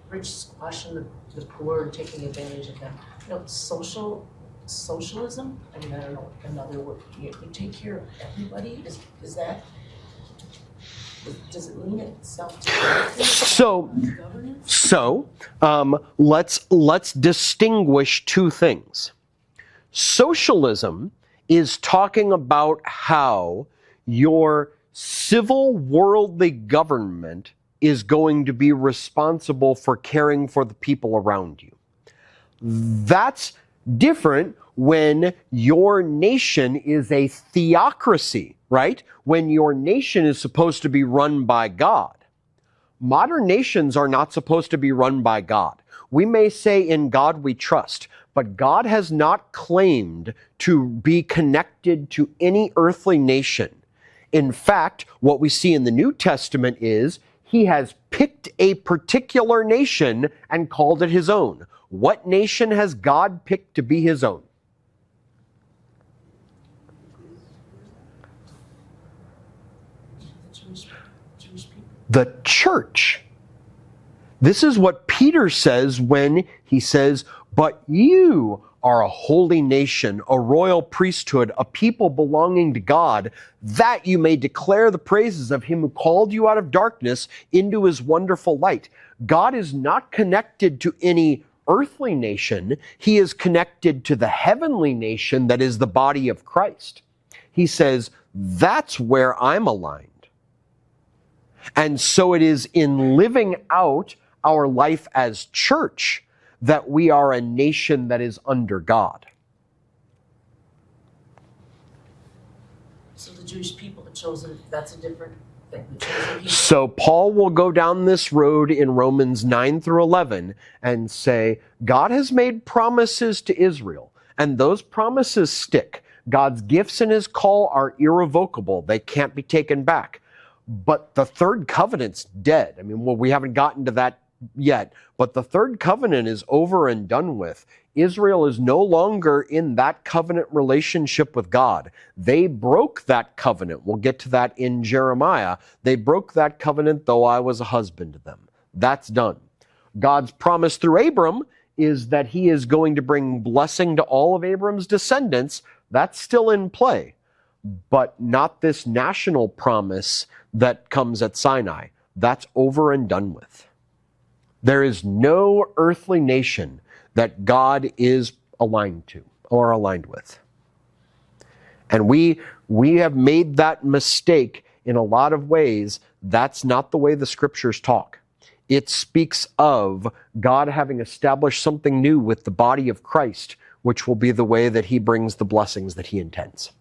rich squashing the poor and taking advantage of them? You know, socialism? I mean, I don't know another word. You take care of everybody? Is that, does it lean itself to governance? So let's distinguish two things. Socialism is talking about how your civil worldly government is going to be responsible for caring for the people around you. That's different when your nation is a theocracy, right? When your nation is supposed to be run by God. Modern nations are not supposed to be run by God. We may say in God we trust, but God has not claimed to be connected to any earthly nation. In fact, what we see in the New Testament is he has picked a particular nation and called it his own. What nation has God picked to be his own? Jewish people. The church. This is what Peter says when he says, but you are a holy nation, a royal priesthood, a people belonging to God, that you may declare the praises of him who called you out of darkness into his wonderful light. God is not connected to any earthly nation. He is connected to the heavenly nation that is the body of Christ. He says, that's where I'm aligned. And so it is in living out our life as church that we are a nation that is under God. So the Jewish people, the chosen, that's a different thing. The chosen people. So Paul will go down this road in Romans 9 through 11 and say, God has made promises to Israel, and those promises stick. God's gifts and his call are irrevocable. They can't be taken back. But the third covenant's dead. I mean, well, we haven't gotten to that yet, but the third covenant is over and done with. Israel is no longer in that covenant relationship with God. They broke that covenant. We'll get to that in Jeremiah. They broke that covenant, though I was a husband to them. That's done. God's promise through Abram is that he is going to bring blessing to all of Abram's descendants. That's still in play, but not this national promise that comes at Sinai. That's over and done with. There is no earthly nation that God is aligned to or aligned with. And we have made that mistake in a lot of ways. That's not the way the scriptures talk. It speaks of God having established something new with the body of Christ, which will be the way that he brings the blessings that he intends.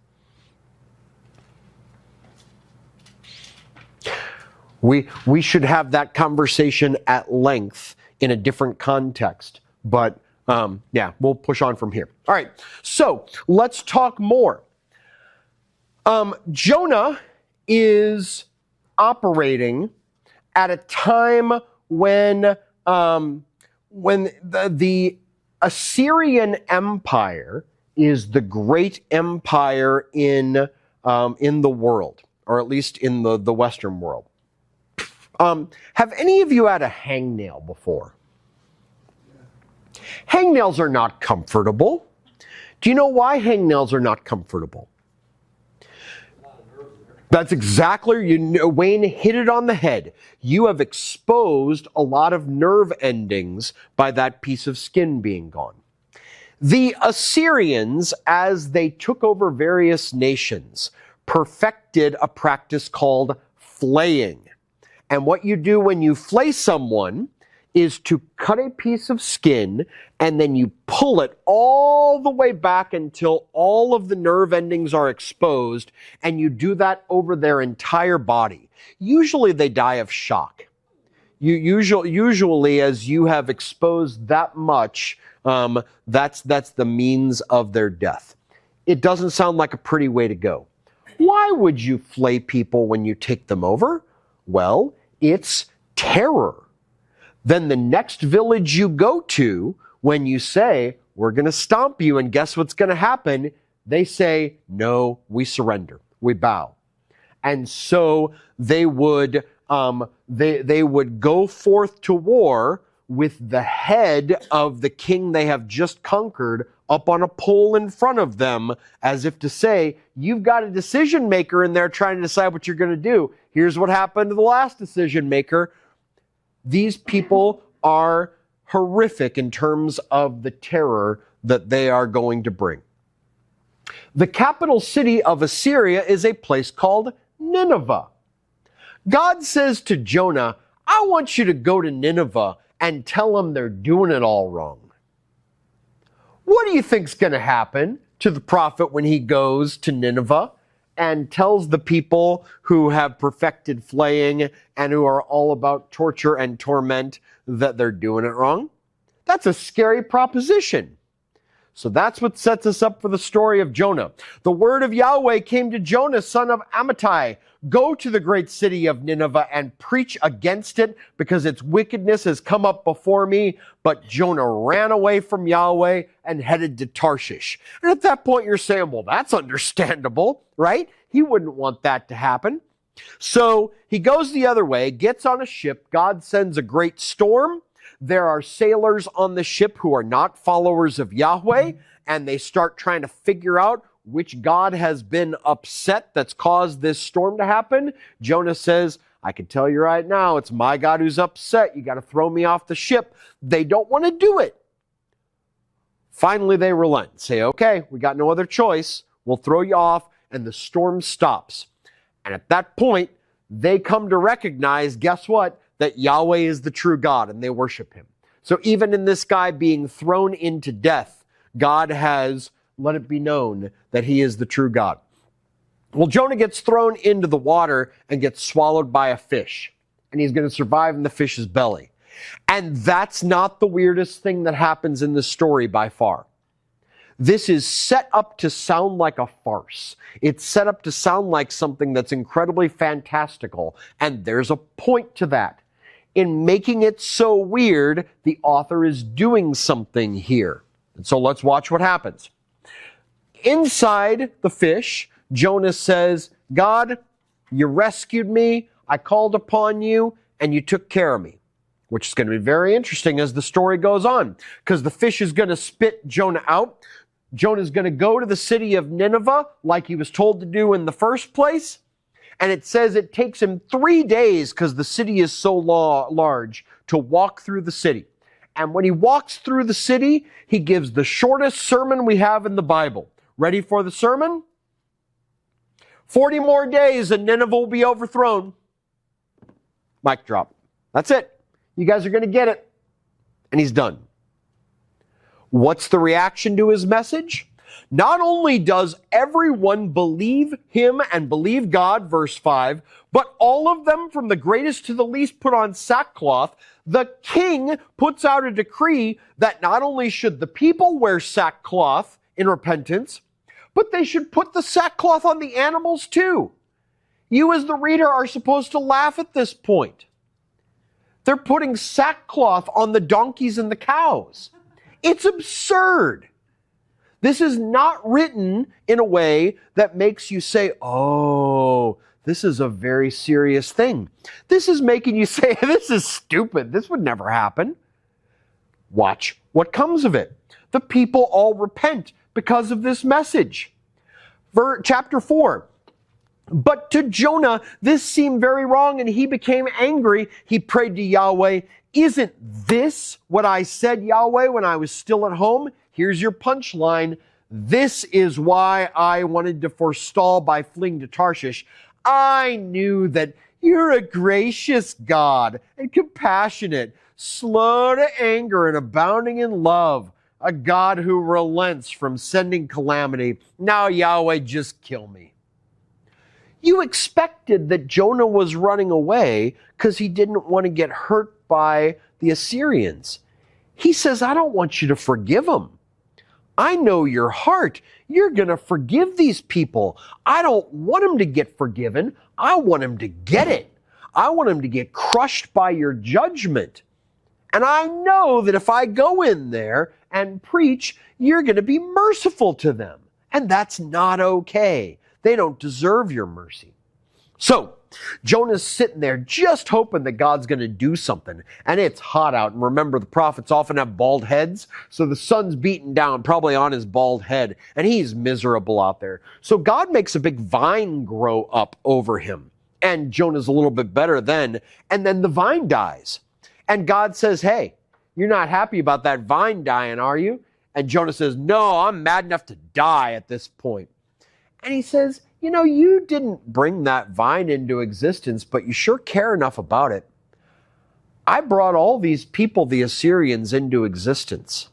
We should have that conversation at length in a different context, but yeah, we'll push on from here. All right, so let's talk more. Jonah is operating at a time when the Assyrian Empire is the great empire in the world, or at least in the Western world. Have any of you had a hangnail before? Hangnails are not comfortable. Do you know why hangnails are not comfortable? That's exactly, Wayne hit it on the head. You have exposed a lot of nerve endings by that piece of skin being gone. The Assyrians, as they took over various nations, perfected a practice called flaying. And what you do when you flay someone is to cut a piece of skin and then you pull it all the way back until all of the nerve endings are exposed, and you do that over their entire body. Usually they die of shock. Usually as you have exposed that much, that's the means of their death. It doesn't sound like a pretty way to go. Why would you flay people when you take them over? Well, it's terror. Then the next village you go to, when you say, we're going to stomp you, and guess what's going to happen? They say, no, we surrender. We bow. And so they would go forth to war with the head of the king they have just conquered up on a pole in front of them, as if to say, you've got a decision maker in there trying to decide what you're going to do. Here's what happened to the last decision maker. These people are horrific in terms of the terror that they are going to bring. The capital city of Assyria is a place called Nineveh. God says to Jonah, I want you to go to Nineveh and tell them they're doing it all wrong. What do you think's going to happen to the prophet when he goes to Nineveh and tells the people who have perfected flaying and who are all about torture and torment that they're doing it wrong? That's a scary proposition. So that's what sets us up for the story of Jonah. The word of Yahweh came to Jonah, son of Amittai. Go to the great city of Nineveh and preach against it, because its wickedness has come up before me. But Jonah ran away from Yahweh and headed to Tarshish. And at that point you're saying, well, that's understandable, right? He wouldn't want that to happen. So he goes the other way, gets on a ship. God sends a great storm. There are sailors on the ship who are not followers of Yahweh, and they start trying to figure out which God has been upset that's caused this storm to happen. Jonah says, I can tell you right now, it's my God who's upset. You got to throw me off the ship. They don't want to do it. Finally, they relent. Say, okay, we got no other choice. We'll throw you off, and the storm stops. And at that point, they come to recognize, guess what? that Yahweh is the true God and they worship him. So even in this guy being thrown into death, God has let it be known that he is the true God. Well, Jonah gets thrown into the water and gets swallowed by a fish, and he's going to survive in the fish's belly. And that's not the weirdest thing that happens in this story by far. This is set up to sound like a farce. It's set up to sound like something that's incredibly fantastical, and there's a point to that. In making it so weird, the author is doing something here. And so let's watch what happens. Inside the fish, Jonah says, God, you rescued me, I called upon you, and you took care of me. Which is going to be very interesting as the story goes on, because the fish is going to spit Jonah out. Jonah's going to go to the city of Nineveh like he was told to do in the first place. And it says it takes him 3 days, because the city is so large, to walk through the city. And when he walks through the city, he gives the shortest sermon we have in the Bible. Ready for the sermon? 40 more days and Nineveh will be overthrown. Mic drop. That's it. You guys are going to get it. And he's done. What's the reaction to his message? Not only does everyone believe him and believe God, verse 5, but all of them, from the greatest to the least, put on sackcloth. The king puts out a decree that not only should the people wear sackcloth in repentance, but they should put the sackcloth on the animals too. You as the reader are supposed to laugh at this point. They're putting sackcloth on the donkeys and the cows. It's absurd. This is not written in a way that makes you say, oh, this is a very serious thing. This is making you say, this is stupid. This would never happen. Watch what comes of it. The people all repent because of this message. Chapter 4. But to Jonah, this seemed very wrong, and he became angry. He prayed to Yahweh, isn't this what I said, Yahweh, when I was still at home? Here's your punchline. This is why I wanted to forestall by fleeing to Tarshish. I knew that you're a gracious God and compassionate, slow to anger and abounding in love, a God who relents from sending calamity. Now, Yahweh, just kill me. You expected that Jonah was running away because he didn't want to get hurt by the Assyrians. He says, I don't want you to forgive them. I know your heart. You're going to forgive these people. I don't want them to get forgiven. I want them to get it. I want them to get crushed by your judgment. And I know that if I go in there and preach, you're going to be merciful to them. And that's not okay. They don't deserve your mercy. So, Jonah's sitting there just hoping that God's going to do something. And it's hot out. And remember, the prophets often have bald heads. So the sun's beating down, probably on his bald head. And he's miserable out there. So God makes a big vine grow up over him. And Jonah's a little bit better then. And then the vine dies. And God says, hey, you're not happy about that vine dying, are you? And Jonah says, no, I'm mad enough to die at this point. And he says, you know, you didn't bring that vine into existence, but you sure care enough about it. I brought all these people, the Assyrians, into existence.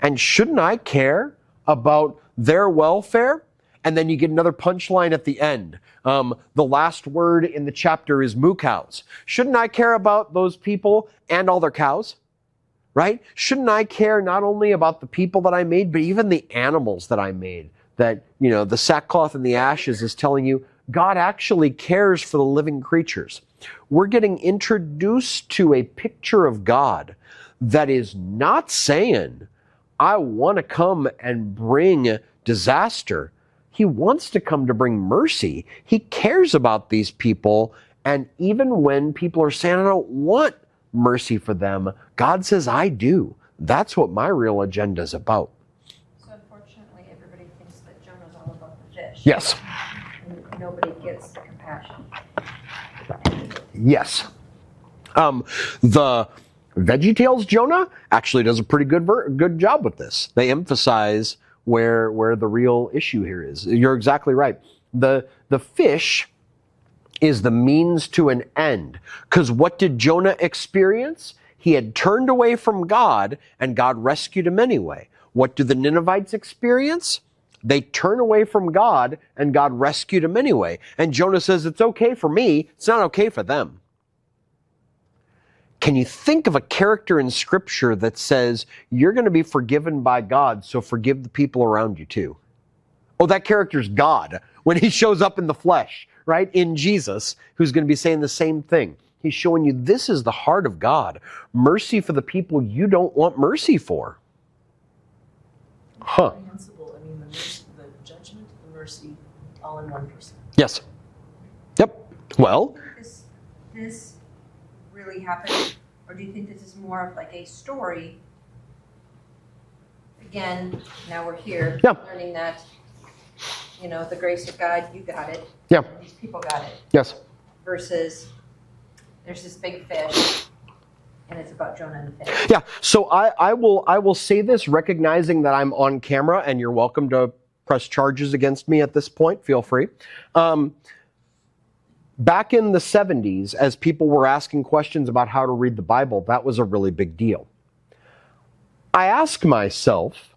And shouldn't I care about their welfare? And then you get another punchline at the end. The last word in the chapter is moo cows. Shouldn't I care about those people and all their cows? Right? Shouldn't I care not only about the people that I made, but even the animals that I made? That, you know, the sackcloth and the ashes is telling you God actually cares for the living creatures. We're getting introduced to a picture of God that is not saying, I want to come and bring disaster. He wants to come to bring mercy. He cares about these people. And even when people are saying, I don't want mercy for them, God says, I do. That's what my real agenda is about. Yes. And nobody gets compassion. Yes. The VeggieTales Jonah actually does a pretty good job with this. They emphasize where the real issue here is. You're exactly right. The fish is the means to an end. Because what did Jonah experience? He had turned away from God, and God rescued him anyway. What do the Ninevites experience? They turn away from God, and God rescued them anyway. And Jonah says, it's okay for me, it's not okay for them. Can you think of a character in Scripture that says, you're going to be forgiven by God, so forgive the people around you too? Oh, that character's God when he shows up in the flesh, right? In Jesus, who's going to be saying the same thing. He's showing you this is the heart of God. Mercy for the people you don't want mercy for. Huh. Comprehensible. I mean, the judgment, the mercy, all in one person. Yes. Yep. Well, This really happened, or do you think this is more of like a story? Again, now we're here learning that, the grace of God, you got it. Yeah. These people got it. Yes. Versus there's this big fish, and it's about Jonah and the fish. Yeah. So I will say this, recognizing that I'm on camera, and you're welcome to press charges against me at this point. Feel free. Back in the 70s, as people were asking questions about how to read the Bible, that was a really big deal. I ask myself,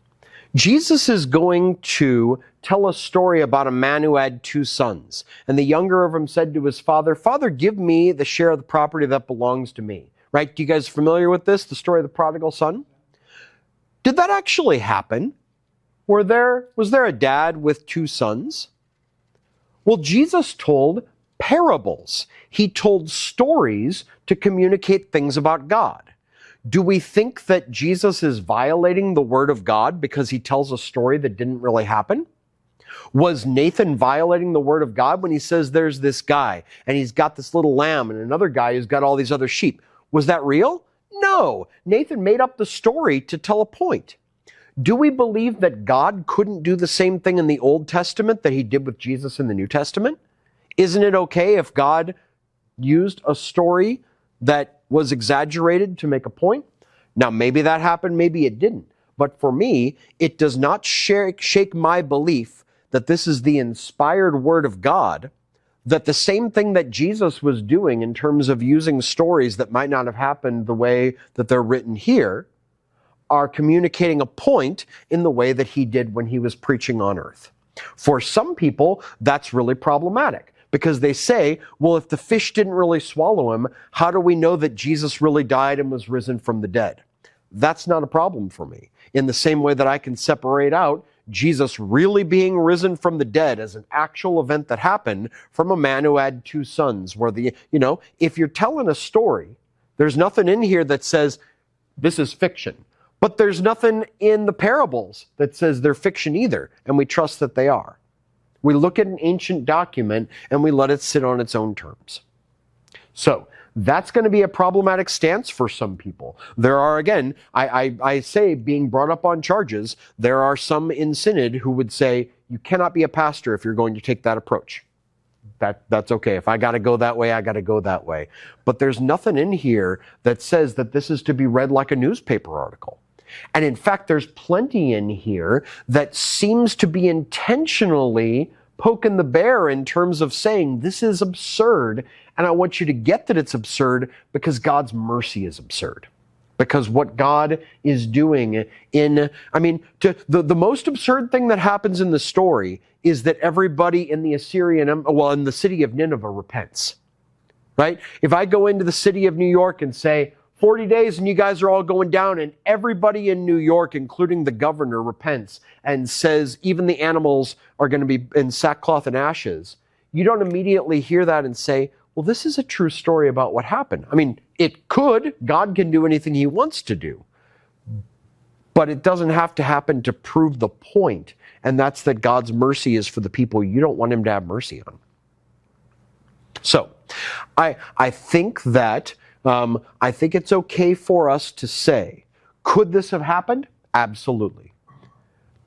Jesus is going to tell a story about a man who had 2 sons. And the younger of them said to his father, Father, give me the share of the property that belongs to me. Right? Do you guys familiar with this, the story of the prodigal son? Did that actually happen? Was there a dad with 2 sons? Well, Jesus told parables. He told stories to communicate things about God. Do we think that Jesus is violating the word of God because he tells a story that didn't really happen? Was Nathan violating the word of God when he says there's this guy and he's got this little lamb and another guy who's got all these other sheep? Was that real? No. Nathan made up the story to tell a point. Do we believe that God couldn't do the same thing in the Old Testament that he did with Jesus in the New Testament? Isn't it okay if God used a story that was exaggerated to make a point? Now, maybe that happened, maybe it didn't. But for me, it does not shake my belief that this is the inspired word of God, that the same thing that Jesus was doing in terms of using stories that might not have happened the way that they're written here, are communicating a point in the way that he did when he was preaching on earth. For some people, that's really problematic. Because they say, well, if the fish didn't really swallow him, how do we know that Jesus really died and was risen from the dead? That's not a problem for me. In the same way that I can separate out Jesus really being risen from the dead as an actual event that happened from a man who had 2 sons, where if you're telling a story, there's nothing in here that says this is fiction. But there's nothing in the parables that says they're fiction either, and we trust that they are. We look at an ancient document and we let it sit on its own terms. So that's going to be a problematic stance for some people. There are, again, I say being brought up on charges, there are some in Synod who would say, you cannot be a pastor if you're going to take that approach. That's okay. If I got to go that way, I got to go that way. But there's nothing in here that says that this is to be read like a newspaper article. And in fact, there's plenty in here that seems to be intentionally poking the bear in terms of saying this is absurd, and I want you to get that it's absurd because God's mercy is absurd. Because what God is doing the most absurd thing that happens in the story is that everybody in the in the city of Nineveh repents. Right? If I go into the city of New York and say, 40 days and you guys are all going down, and everybody in New York, including the governor, repents and says even the animals are going to be in sackcloth and ashes, you don't immediately hear that and say, well, this is a true story about what happened. I mean, it could. God can do anything he wants to do. But it doesn't have to happen to prove the point, and that's that God's mercy is for the people you don't want him to have mercy on. So, I think that I think it's okay for us to say, could this have happened? Absolutely.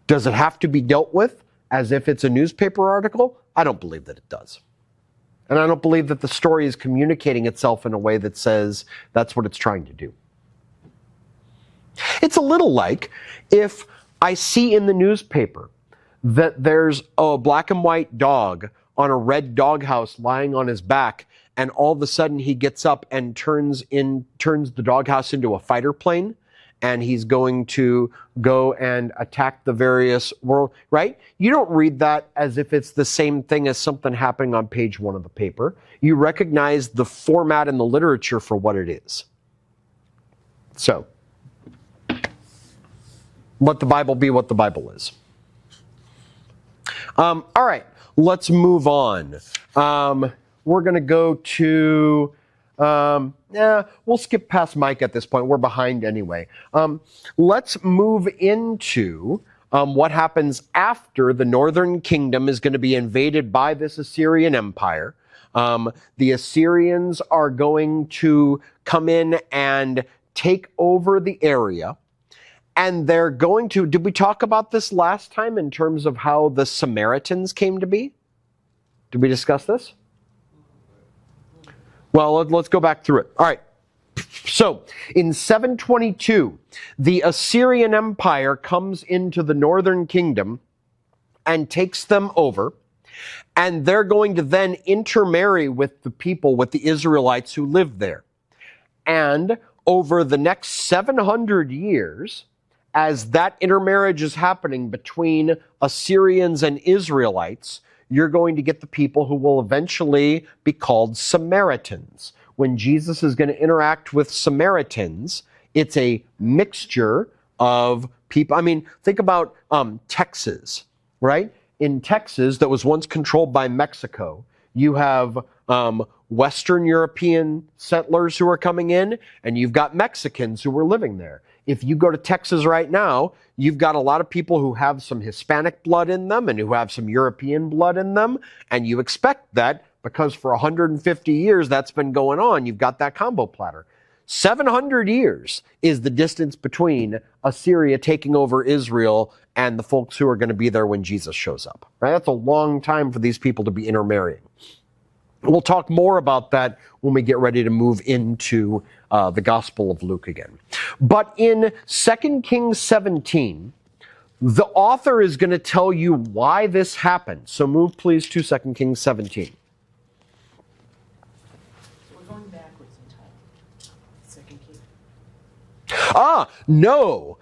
Does it have to be dealt with as if it's a newspaper article? I don't believe that it does. And I don't believe that the story is communicating itself in a way that says that's what it's trying to do. It's a little like if I see in the newspaper that there's a black and white dog on a red doghouse lying on his back, and all of a sudden he gets up and turns the doghouse into a fighter plane, and he's going to go and attack the various world, right? You don't read that as if it's the same thing as something happening on page 1 of the paper. You recognize the format and the literature for what it is. So, let the Bible be what the Bible is. All right, let's move on. We're going to go to... we'll skip past Mike at this point. We're behind anyway. Let's move into what happens after the northern kingdom is going to be invaded by this Assyrian Empire. The Assyrians are going to come in and take over the area. And they're going to... Did we talk about this last time in terms of how the Samaritans came to be? Did we discuss this? Well, let's go back through it. All right. So, in 722, the Assyrian Empire comes into the northern kingdom and takes them over. And they're going to then intermarry with the people, with the Israelites who lived there. And over the next 700 years, as that intermarriage is happening between Assyrians and Israelites, you're going to get the people who will eventually be called Samaritans. When Jesus is going to interact with Samaritans, it's a mixture of people. I mean, think about Texas, right? In Texas, that was once controlled by Mexico, you have Western European settlers who are coming in, and you've got Mexicans who are living there. If you go to Texas right now, you've got a lot of people who have some Hispanic blood in them and who have some European blood in them, and you expect that because for 150 years that's been going on. You've got that combo platter. 700 years is the distance between Assyria taking over Israel and the folks who are going to be there when Jesus shows up. Right? That's a long time for these people to be intermarrying. We'll talk more about that when we get ready to move into the Gospel of Luke again. But in 2 Kings 17, the author is going to tell you why this happened. So move please to 2 Kings 17. We're going backwards in time. Second King. No.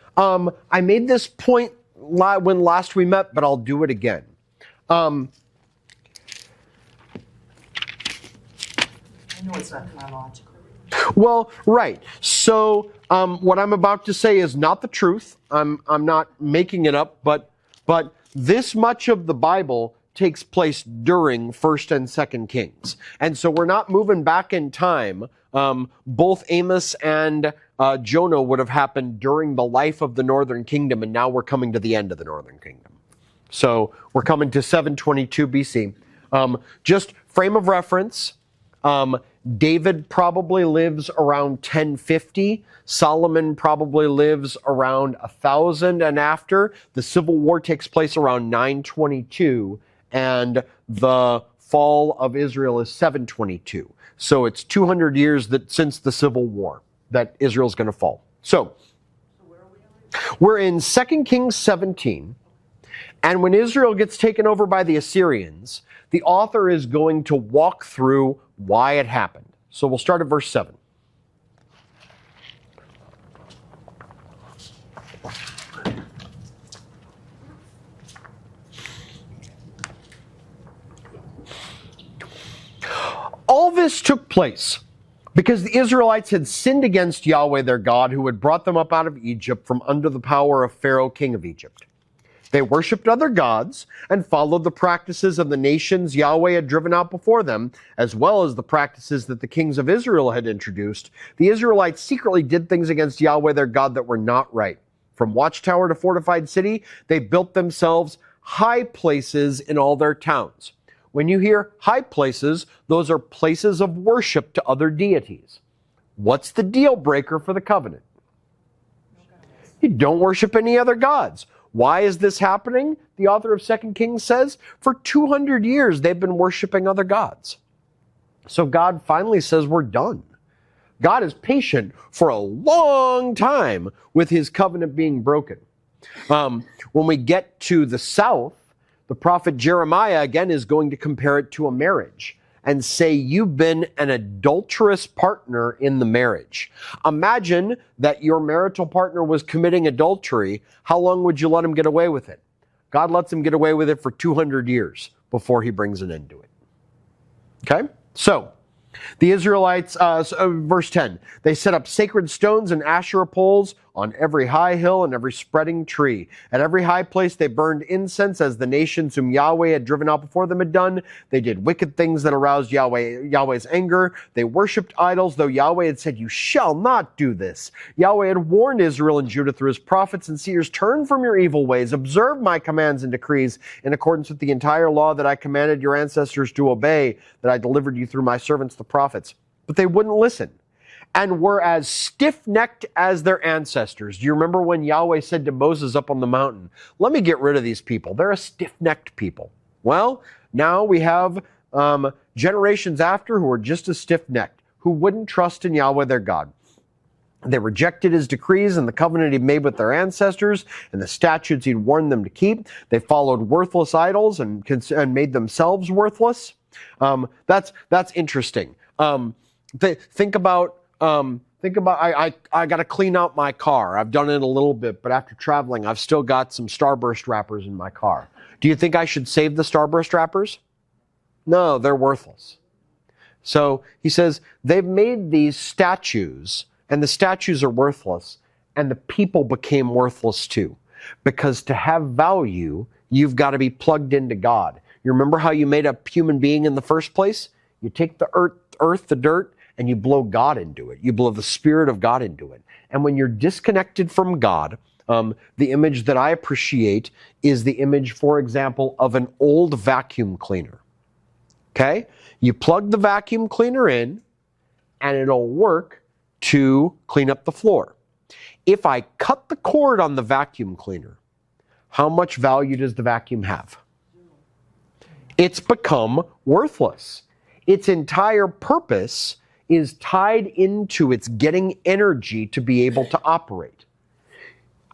I made this point when last we met, but I'll do it again. I know it's not chronological. Well, right. So what I'm about to say is not the truth. I'm not making it up, but this much of the Bible takes place during 1st and 2nd Kings. And so we're not moving back in time. Both Amos and Jonah would have happened during the life of the northern kingdom, and now we're coming to the end of the northern kingdom. So we're coming to 722 BC. Just frame of reference. David probably lives around 1050. Solomon probably lives around 1000 and after. The Civil War takes place around 922, and the fall of Israel is 722. So it's 200 years since the Civil War that Israel's going to fall. So where are we on? we're in 2 Kings 17, and when Israel gets taken over by the Assyrians, the author is going to walk through why it happened. So we'll start at verse 7. All this took place because the Israelites had sinned against Yahweh their God, who had brought them up out of Egypt from under the power of Pharaoh, king of Egypt. They worshipped other gods and followed the practices of the nations Yahweh had driven out before them, as well as the practices that the kings of Israel had introduced. The Israelites secretly did things against Yahweh their God that were not right. From watchtower to fortified city, they built themselves high places in all their towns. When you hear high places, those are places of worship to other deities. What's the deal breaker for the covenant? You don't worship any other gods. Why is this happening? The author of 2 Kings says, for 200 years they've been worshiping other gods. So God finally says, we're done. God is patient for a long time with his covenant being broken. When we get to the south, the prophet Jeremiah, again, is going to compare it to a marriage and say, you've been an adulterous partner in the marriage. Imagine that your marital partner was committing adultery. How long would you let him get away with it? God lets him get away with it for 200 years before he brings an end to it. Okay? So, the Israelites, verse 10, they set up sacred stones and Asherah poles on every high hill and every spreading tree. At every high place they burned incense as the nations whom Yahweh had driven out before them had done. They did wicked things that aroused Yahweh's anger. They worshipped idols, though Yahweh had said, you shall not do this. Yahweh had warned Israel and Judah through his prophets and seers, turn from your evil ways, observe my commands and decrees in accordance with the entire law that I commanded your ancestors to obey, that I delivered you through my servants the prophets. But they wouldn't listen, and were as stiff-necked as their ancestors. Do you remember when Yahweh said to Moses up on the mountain, let me get rid of these people. They're a stiff-necked people. Well, now we have generations after who are just as stiff-necked, who wouldn't trust in Yahweh their God. They rejected his decrees and the covenant he made with their ancestors and the statutes he'd warned them to keep. They followed worthless idols and made themselves worthless. That's interesting. Think about I got to clean out my car. I've done it a little bit, but after traveling, I've still got some Starburst wrappers in my car. Do you think I should save the Starburst wrappers? No, they're worthless. So he says they've made these statues, and the statues are worthless, and the people became worthless too. Because to have value, you've got to be plugged into God. You remember how you made a human being in the first place? You take the earth, the dirt, and you blow God into it. You blow the Spirit of God into it. And when you're disconnected from God, the image that I appreciate is the image, for example, of an old vacuum cleaner. Okay? You plug the vacuum cleaner in, and it'll work to clean up the floor. If I cut the cord on the vacuum cleaner, how much value does the vacuum have? It's become worthless. Its entire purpose is tied into its getting energy to be able to operate.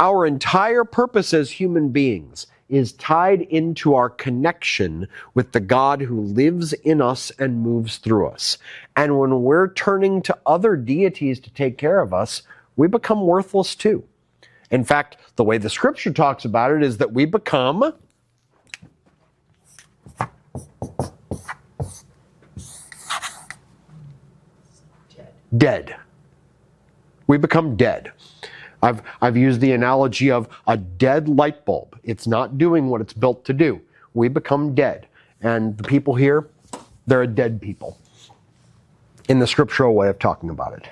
Our entire purpose as human beings is tied into our connection with the God who lives in us and moves through us. And when we're turning to other deities to take care of us, we become worthless too. In fact, the way the scripture talks about it is that we become dead. We become dead. I've used the analogy of a dead light bulb. It's not doing what it's built to do. We become dead. And the people here, they're a dead people, in the scriptural way of talking about it.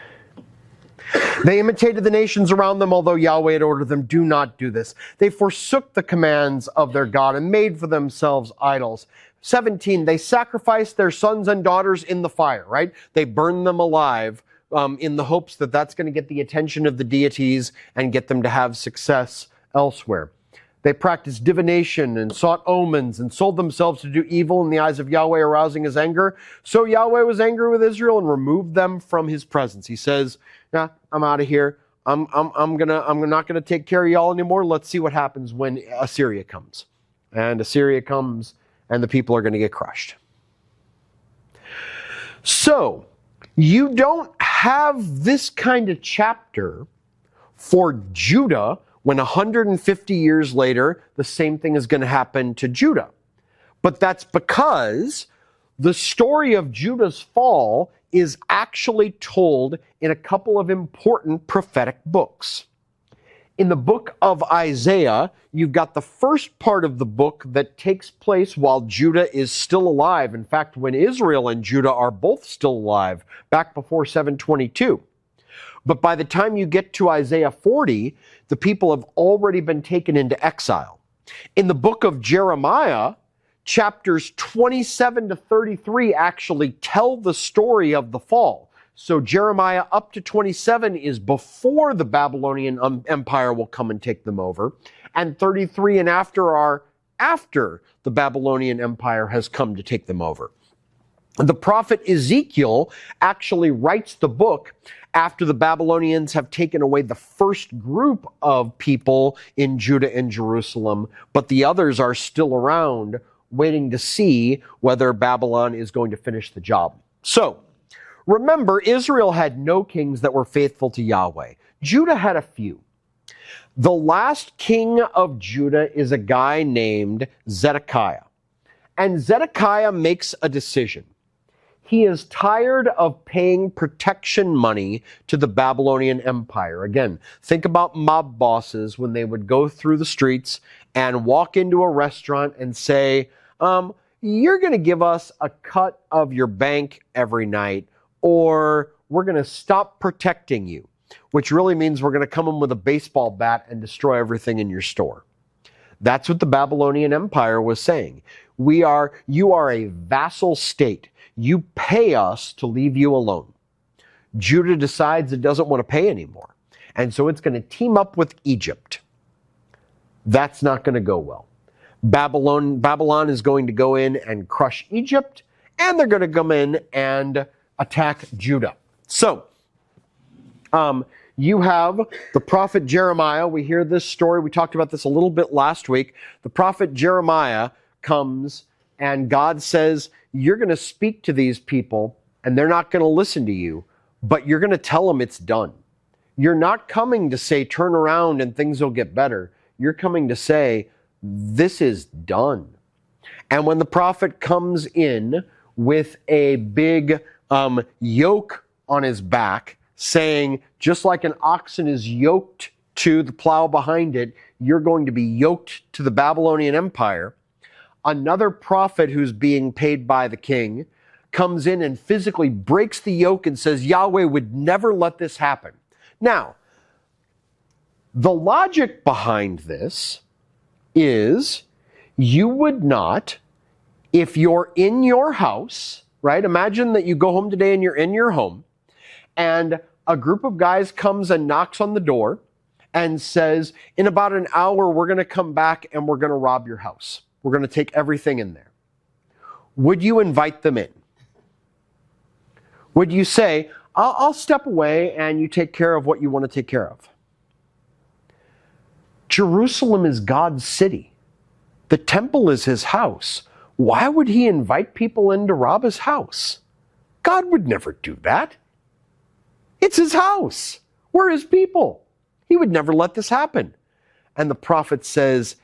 They imitated the nations around them, although Yahweh had ordered them, do not do this. They forsook the commands of their God and made for themselves idols. 17, they sacrificed their sons and daughters in the fire, right? They burned them alive in the hopes that that's going to get the attention of the deities and get them to have success elsewhere. They practiced divination and sought omens and sold themselves to do evil in the eyes of Yahweh, arousing his anger. So Yahweh was angry with Israel and removed them from his presence. He says, "Nah, I'm out of here. I'm not gonna take care of y'all anymore. Let's see what happens when Assyria comes." And Assyria comes, and the people are going to get crushed. So you don't have this kind of chapter for Judah when 150 years later, the same thing is going to happen to Judah. But that's because the story of Judah's fall is actually told in a couple of important prophetic books. In the book of Isaiah, you've got the first part of the book that takes place while Judah is still alive. In fact, when Israel and Judah are both still alive, back before 722. But by the time you get to Isaiah 40, the people have already been taken into exile. In the book of Jeremiah, chapters 27 to 33 actually tell the story of the fall. So Jeremiah up to 27 is before the Babylonian Empire will come and take them over. And 33 and after are after the Babylonian Empire has come to take them over. The prophet Ezekiel actually writes the book after the Babylonians have taken away the first group of people in Judah and Jerusalem, but the others are still around waiting to see whether Babylon is going to finish the job. So, remember, Israel had no kings that were faithful to Yahweh. Judah had a few. The last king of Judah is a guy named Zedekiah. And Zedekiah makes a decision. He is tired of paying protection money to the Babylonian Empire. Again, think about mob bosses when they would go through the streets and walk into a restaurant and say, you're going to give us a cut of your bank every night, or we're going to stop protecting you, which really means we're going to come in with a baseball bat and destroy everything in your store. That's what the Babylonian Empire was saying. You are a vassal state. You pay us to leave you alone. Judah decides it doesn't want to pay anymore. And so it's going to team up with Egypt. That's not going to go well. Babylon is going to go in and crush Egypt, and they're going to come in and attack Judah. So, you have the prophet Jeremiah. We hear this story. We talked about this a little bit last week. The prophet Jeremiah comes and God says, you're going to speak to these people and they're not going to listen to you, but you're going to tell them it's done. You're not coming to say, turn around and things will get better. You're coming to say, this is done. And when the prophet comes in with a big yoke on his back, saying, just like an oxen is yoked to the plow behind it, you're going to be yoked to the Babylonian Empire. Another prophet who's being paid by the king comes in and physically breaks the yoke and says, Yahweh would never let this happen. Now, the logic behind this is you would not, if you're in your house, right? Imagine that you go home today and you're in your home, and a group of guys comes and knocks on the door and says, in about an hour, we're going to come back and we're going to rob your house. We're going to take everything in there. Would you invite them in? Would you say, I'll step away and you take care of what you want to take care of? Jerusalem is God's city. The temple is his house. Why would he invite people in to rob his house? God would never do that. It's his house. We're his people. He would never let this happen. And the prophet says,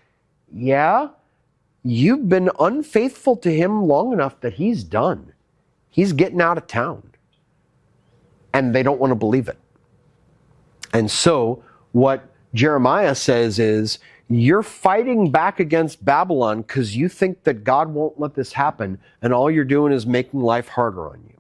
yeah, you've been unfaithful to him long enough that he's done. He's getting out of town. And they don't want to believe it. And so what Jeremiah says is, you're fighting back against Babylon because you think that God won't let this happen, and all you're doing is making life harder on you.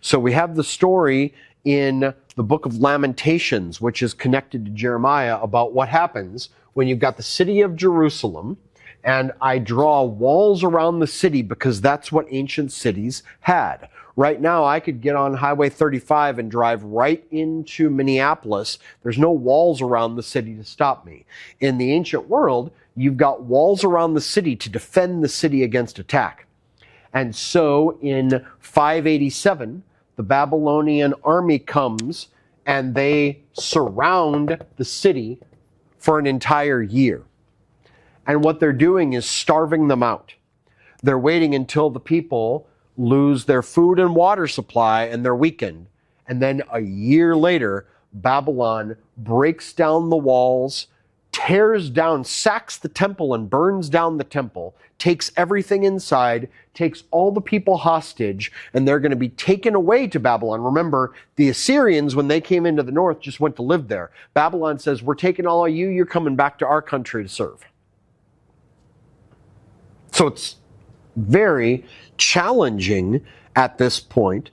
So we have the story in the book of Lamentations, which is connected to Jeremiah, about what happens when you've got the city of Jerusalem, and I draw walls around the city because that's what ancient cities had. Right now, I could get on Highway 35 and drive right into Minneapolis. There's no walls around the city to stop me. In the ancient world, you've got walls around the city to defend the city against attack. And so in 587, the Babylonian army comes and they surround the city for an entire year. And what they're doing is starving them out. They're waiting until the people lose their food and water supply and they're weakened. And then a year later, Babylon breaks down the walls, tears down, sacks the temple and burns down the temple, takes everything inside, takes all the people hostage, and they're going to be taken away to Babylon. Remember, the Assyrians, when they came into the north, just went to live there. Babylon says, we're taking all of you, you're coming back to our country to serve. So it's very challenging at this point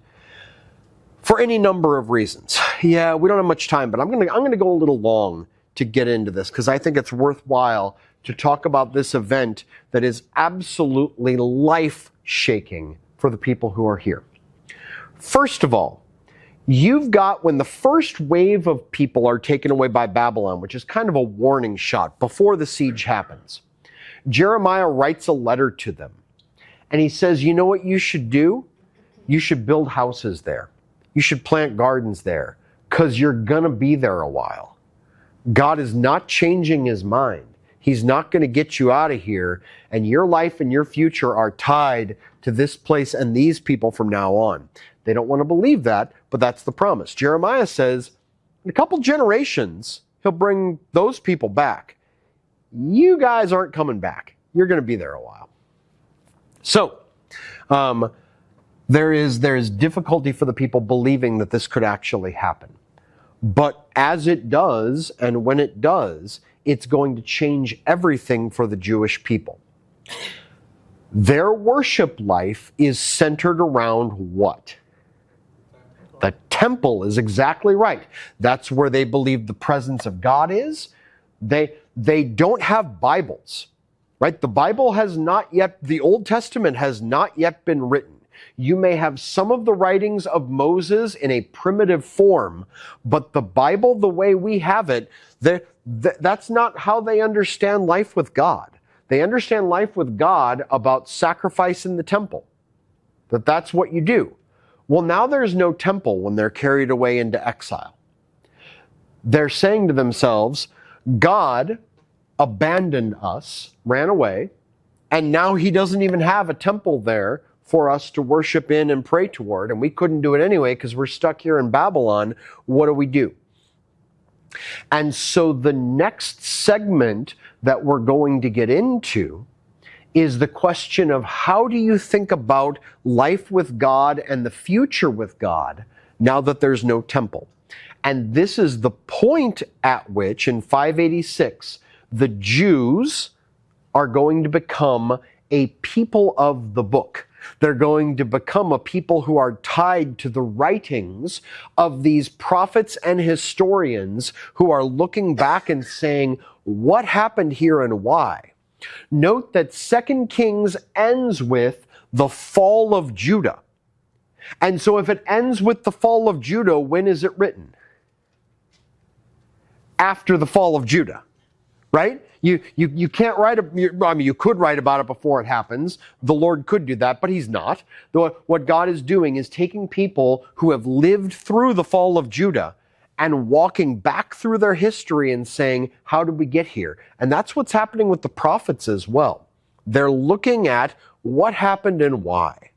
for any number of reasons. Yeah, we don't have much time, but I'm going to go a little long to get into this because I think it's worthwhile to talk about this event that is absolutely life-shaking for the people who are here. First of all, you've got when the first wave of people are taken away by Babylon, which is kind of a warning shot before the siege happens, Jeremiah writes a letter to them. And he says, you know what you should do? You should build houses there. You should plant gardens there, because you're going to be there a while. God is not changing his mind. He's not going to get you out of here, and your life and your future are tied to this place and these people from now on. They don't want to believe that, but that's the promise. Jeremiah says, in a couple generations, he'll bring those people back. You guys aren't coming back. You're going to be there a while. So, there is difficulty for the people believing that this could actually happen. But as it does, and when it does, it's going to change everything for the Jewish people. Their worship life is centered around what? The temple is exactly right. That's where they believe the presence of God is. They don't have Bibles, right? The Bible has not yet, the Old Testament has not yet been written. You may have some of the writings of Moses in a primitive form, but the Bible, the way we have it, that's not how they understand life with God. They understand life with God about sacrifice in the temple, that's what you do. Well, now there's no temple when they're carried away into exile. They're saying to themselves, God abandoned us, ran away, and now he doesn't even have a temple there for us to worship in and pray toward, and we couldn't do it anyway because we're stuck here in Babylon. What do we do? And so the next segment that we're going to get into is the question of how do you think about life with God and the future with God now that there's no temple? And this is the point at which, in 586, the Jews are going to become a people of the book. They're going to become a people who are tied to the writings of these prophets and historians who are looking back and saying, what happened here and why? Note that 2 Kings ends with the fall of Judah. And so if it ends with the fall of Judah, when is it written? After the fall of Judah, right? You can't write, you could write about it before it happens. The Lord could do that, but he's not. What God is doing is taking people who have lived through the fall of Judah and walking back through their history and saying, how did we get here? And that's what's happening with the prophets as well. They're looking at what happened and why.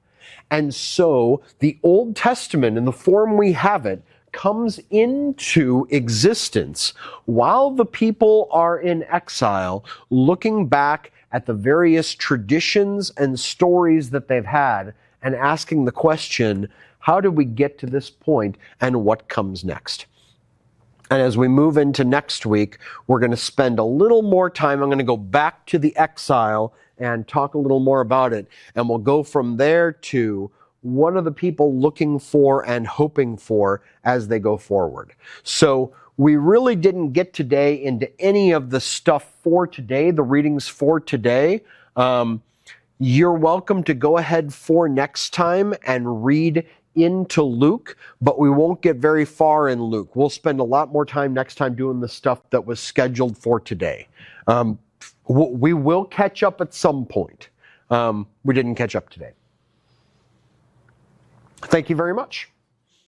And so the Old Testament, in the form we have it, comes into existence while the people are in exile, looking back at the various traditions and stories that they've had and asking the question, how did we get to this point and what comes next? And as we move into next week, we're going to spend a little more time. I'm going to go back to the exile and talk a little more about it. And we'll go from there to what are the people looking for and hoping for as they go forward. So we really didn't get today into any of the stuff for today, the readings for today. You're welcome to go ahead for next time and read into Luke, but we won't get very far in Luke. We'll spend a lot more time next time doing the stuff that was scheduled for today. We will catch up at some point. We didn't catch up today. Thank you very much.